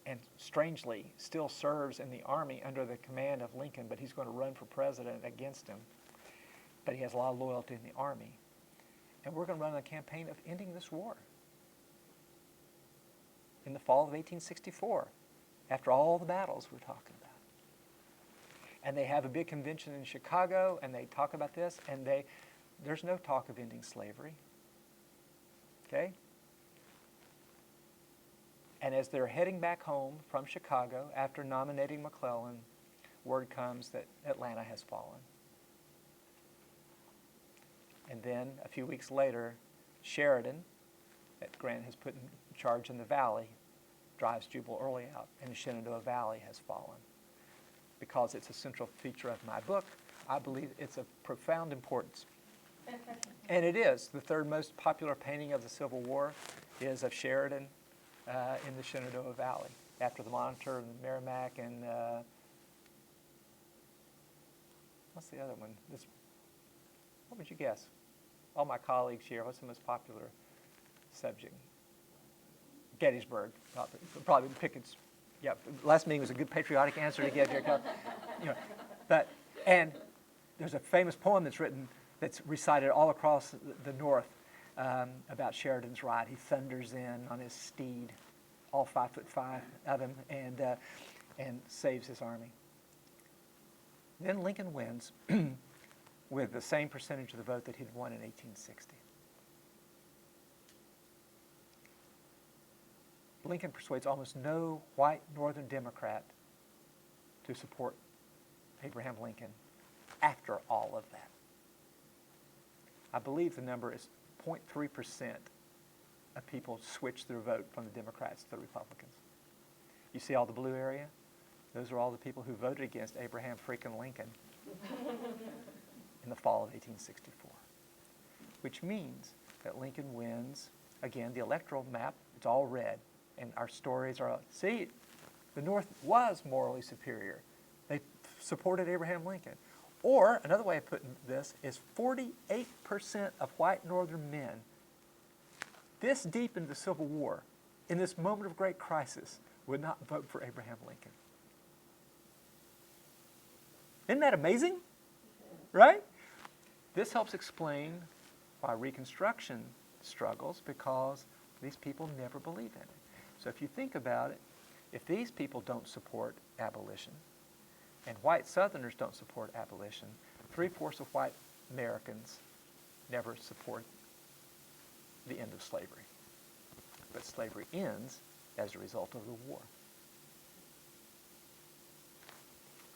and strangely still serves in the army under the command of Lincoln, but he's going to run for president against him. But he has a lot of loyalty in the army. And we're going to run a campaign of ending this war in the fall of 1864, after all the battles we're talking about. And they have a big convention in Chicago, and they talk about this, and there's no talk of ending slavery. Okay? And as they're heading back home from Chicago, after nominating McClellan, word comes that Atlanta has fallen. And then a few weeks later, Sheridan, that Grant has put in charge in the Valley, drives Jubal Early out, and the Shenandoah Valley has fallen. Because it's a central feature of my book, I believe it's of profound importance. And it is. The third most popular painting of the Civil War is of Sheridan in the Shenandoah Valley, after the Monitor and the Merrimack and what's the other one? What would you guess? All my colleagues here, what's the most popular subject? Gettysburg, probably Pickett's. Yeah, last meeting was a good patriotic answer to get here. And there's a famous poem that's written, that's recited all across the North about Sheridan's ride. He thunders in on his steed, all 5'5" of him, and saves his army. Then Lincoln wins with the same percentage of the vote that he'd won in 1860. Lincoln persuades almost no white Northern Democrat to support Abraham Lincoln after all of that. I believe the number is 0.3% of people switched their vote from the Democrats to the Republicans. You see all the blue area? Those are all the people who voted against Abraham freaking Lincoln in the fall of 1864. Which means that Lincoln wins, again, the electoral map, it's all red. And our stories are, see, the North was morally superior. They supported Abraham Lincoln. Or, another way of putting this is 48% of white Northern men, this deep into the Civil War, in this moment of great crisis, would not vote for Abraham Lincoln. Isn't that amazing? Right? This helps explain why Reconstruction struggles, because these people never believe in it. So if you think about it, if these people don't support abolition, and white Southerners don't support abolition, 3/4 of white Americans never support the end of slavery. But slavery ends as a result of the war.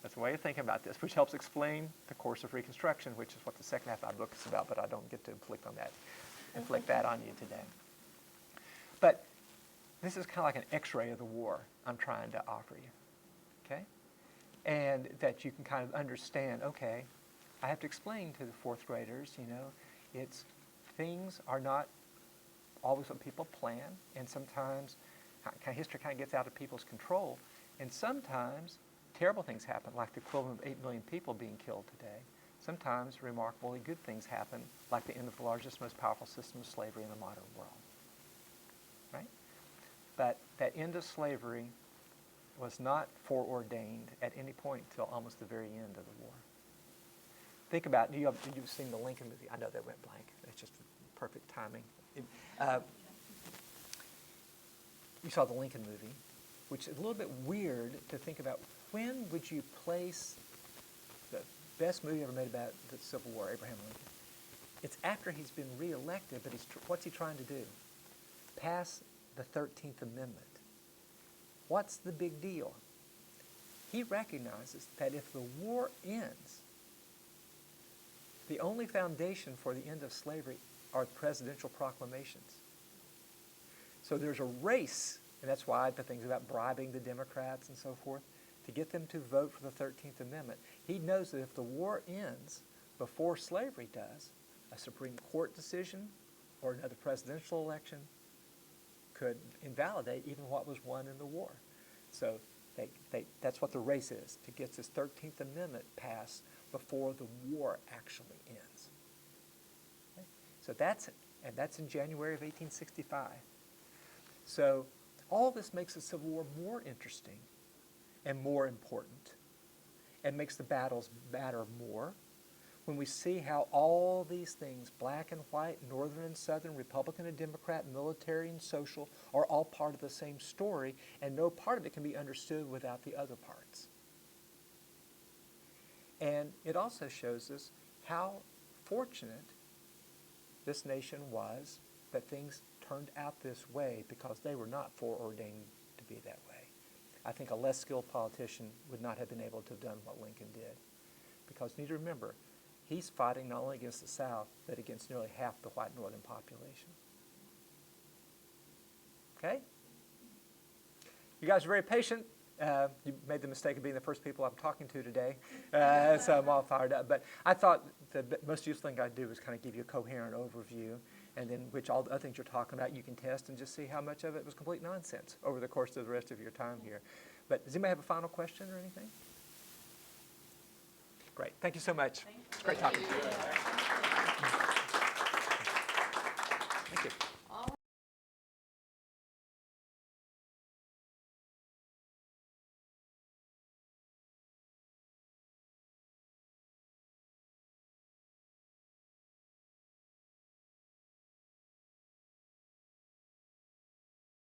That's a way of thinking about this, which helps explain the course of Reconstruction, which is what the second half of my book is about, but I don't get to inflict that on you today. But this is kind of like an x-ray of the war I'm trying to offer you, okay? And that you can kind of understand, okay, I have to explain to the fourth graders, you know, things are not always what people plan, and sometimes history kind of gets out of people's control, and sometimes terrible things happen, like the equivalent of 8 million people being killed today. Sometimes remarkably good things happen, like the end of the largest, most powerful system of slavery in the modern world. Right? But that end of slavery was not foreordained at any point until almost the very end of the war. Think about, you've seen the Lincoln movie. I know that went blank. It's just perfect timing. You saw the Lincoln movie, which is a little bit weird to think about. When would you place the best movie ever made about the Civil War, Abraham Lincoln? It's after he's been reelected, but what's he trying to do? Pass the 13th Amendment. What's the big deal? He recognizes that if the war ends, the only foundation for the end of slavery are presidential proclamations. So there's a race, and that's why the things about bribing the Democrats and so forth, to get them to vote for the 13th Amendment. He knows that if the war ends before slavery does, a Supreme Court decision or another presidential election could invalidate even what was won in the war. So that's what the race is, to get this 13th Amendment passed before the war actually ends. Okay? So that's in January of 1865. So all this makes the Civil War more interesting and more important, and makes the battles matter more when we see how all these things, black and white, northern and southern, Republican and Democrat, military and social, are all part of the same story, and no part of it can be understood without the other parts. And it also shows us how fortunate this nation was that things turned out this way, because they were not foreordained to be that way. I think a less skilled politician would not have been able to have done what Lincoln did. Because you need to remember, he's fighting not only against the South, but against nearly half the white northern population. Okay? You guys are very patient. You made the mistake of being the first people I'm talking to today, so I'm all fired up. But I thought the most useful thing I'd do was kind of give you a coherent overview, and then which all the other things you're talking about you can test and just see how much of it was complete nonsense over the course of the rest of your time here. But does anybody have a final question or anything? Great. Thank you so much. It's great talking to you.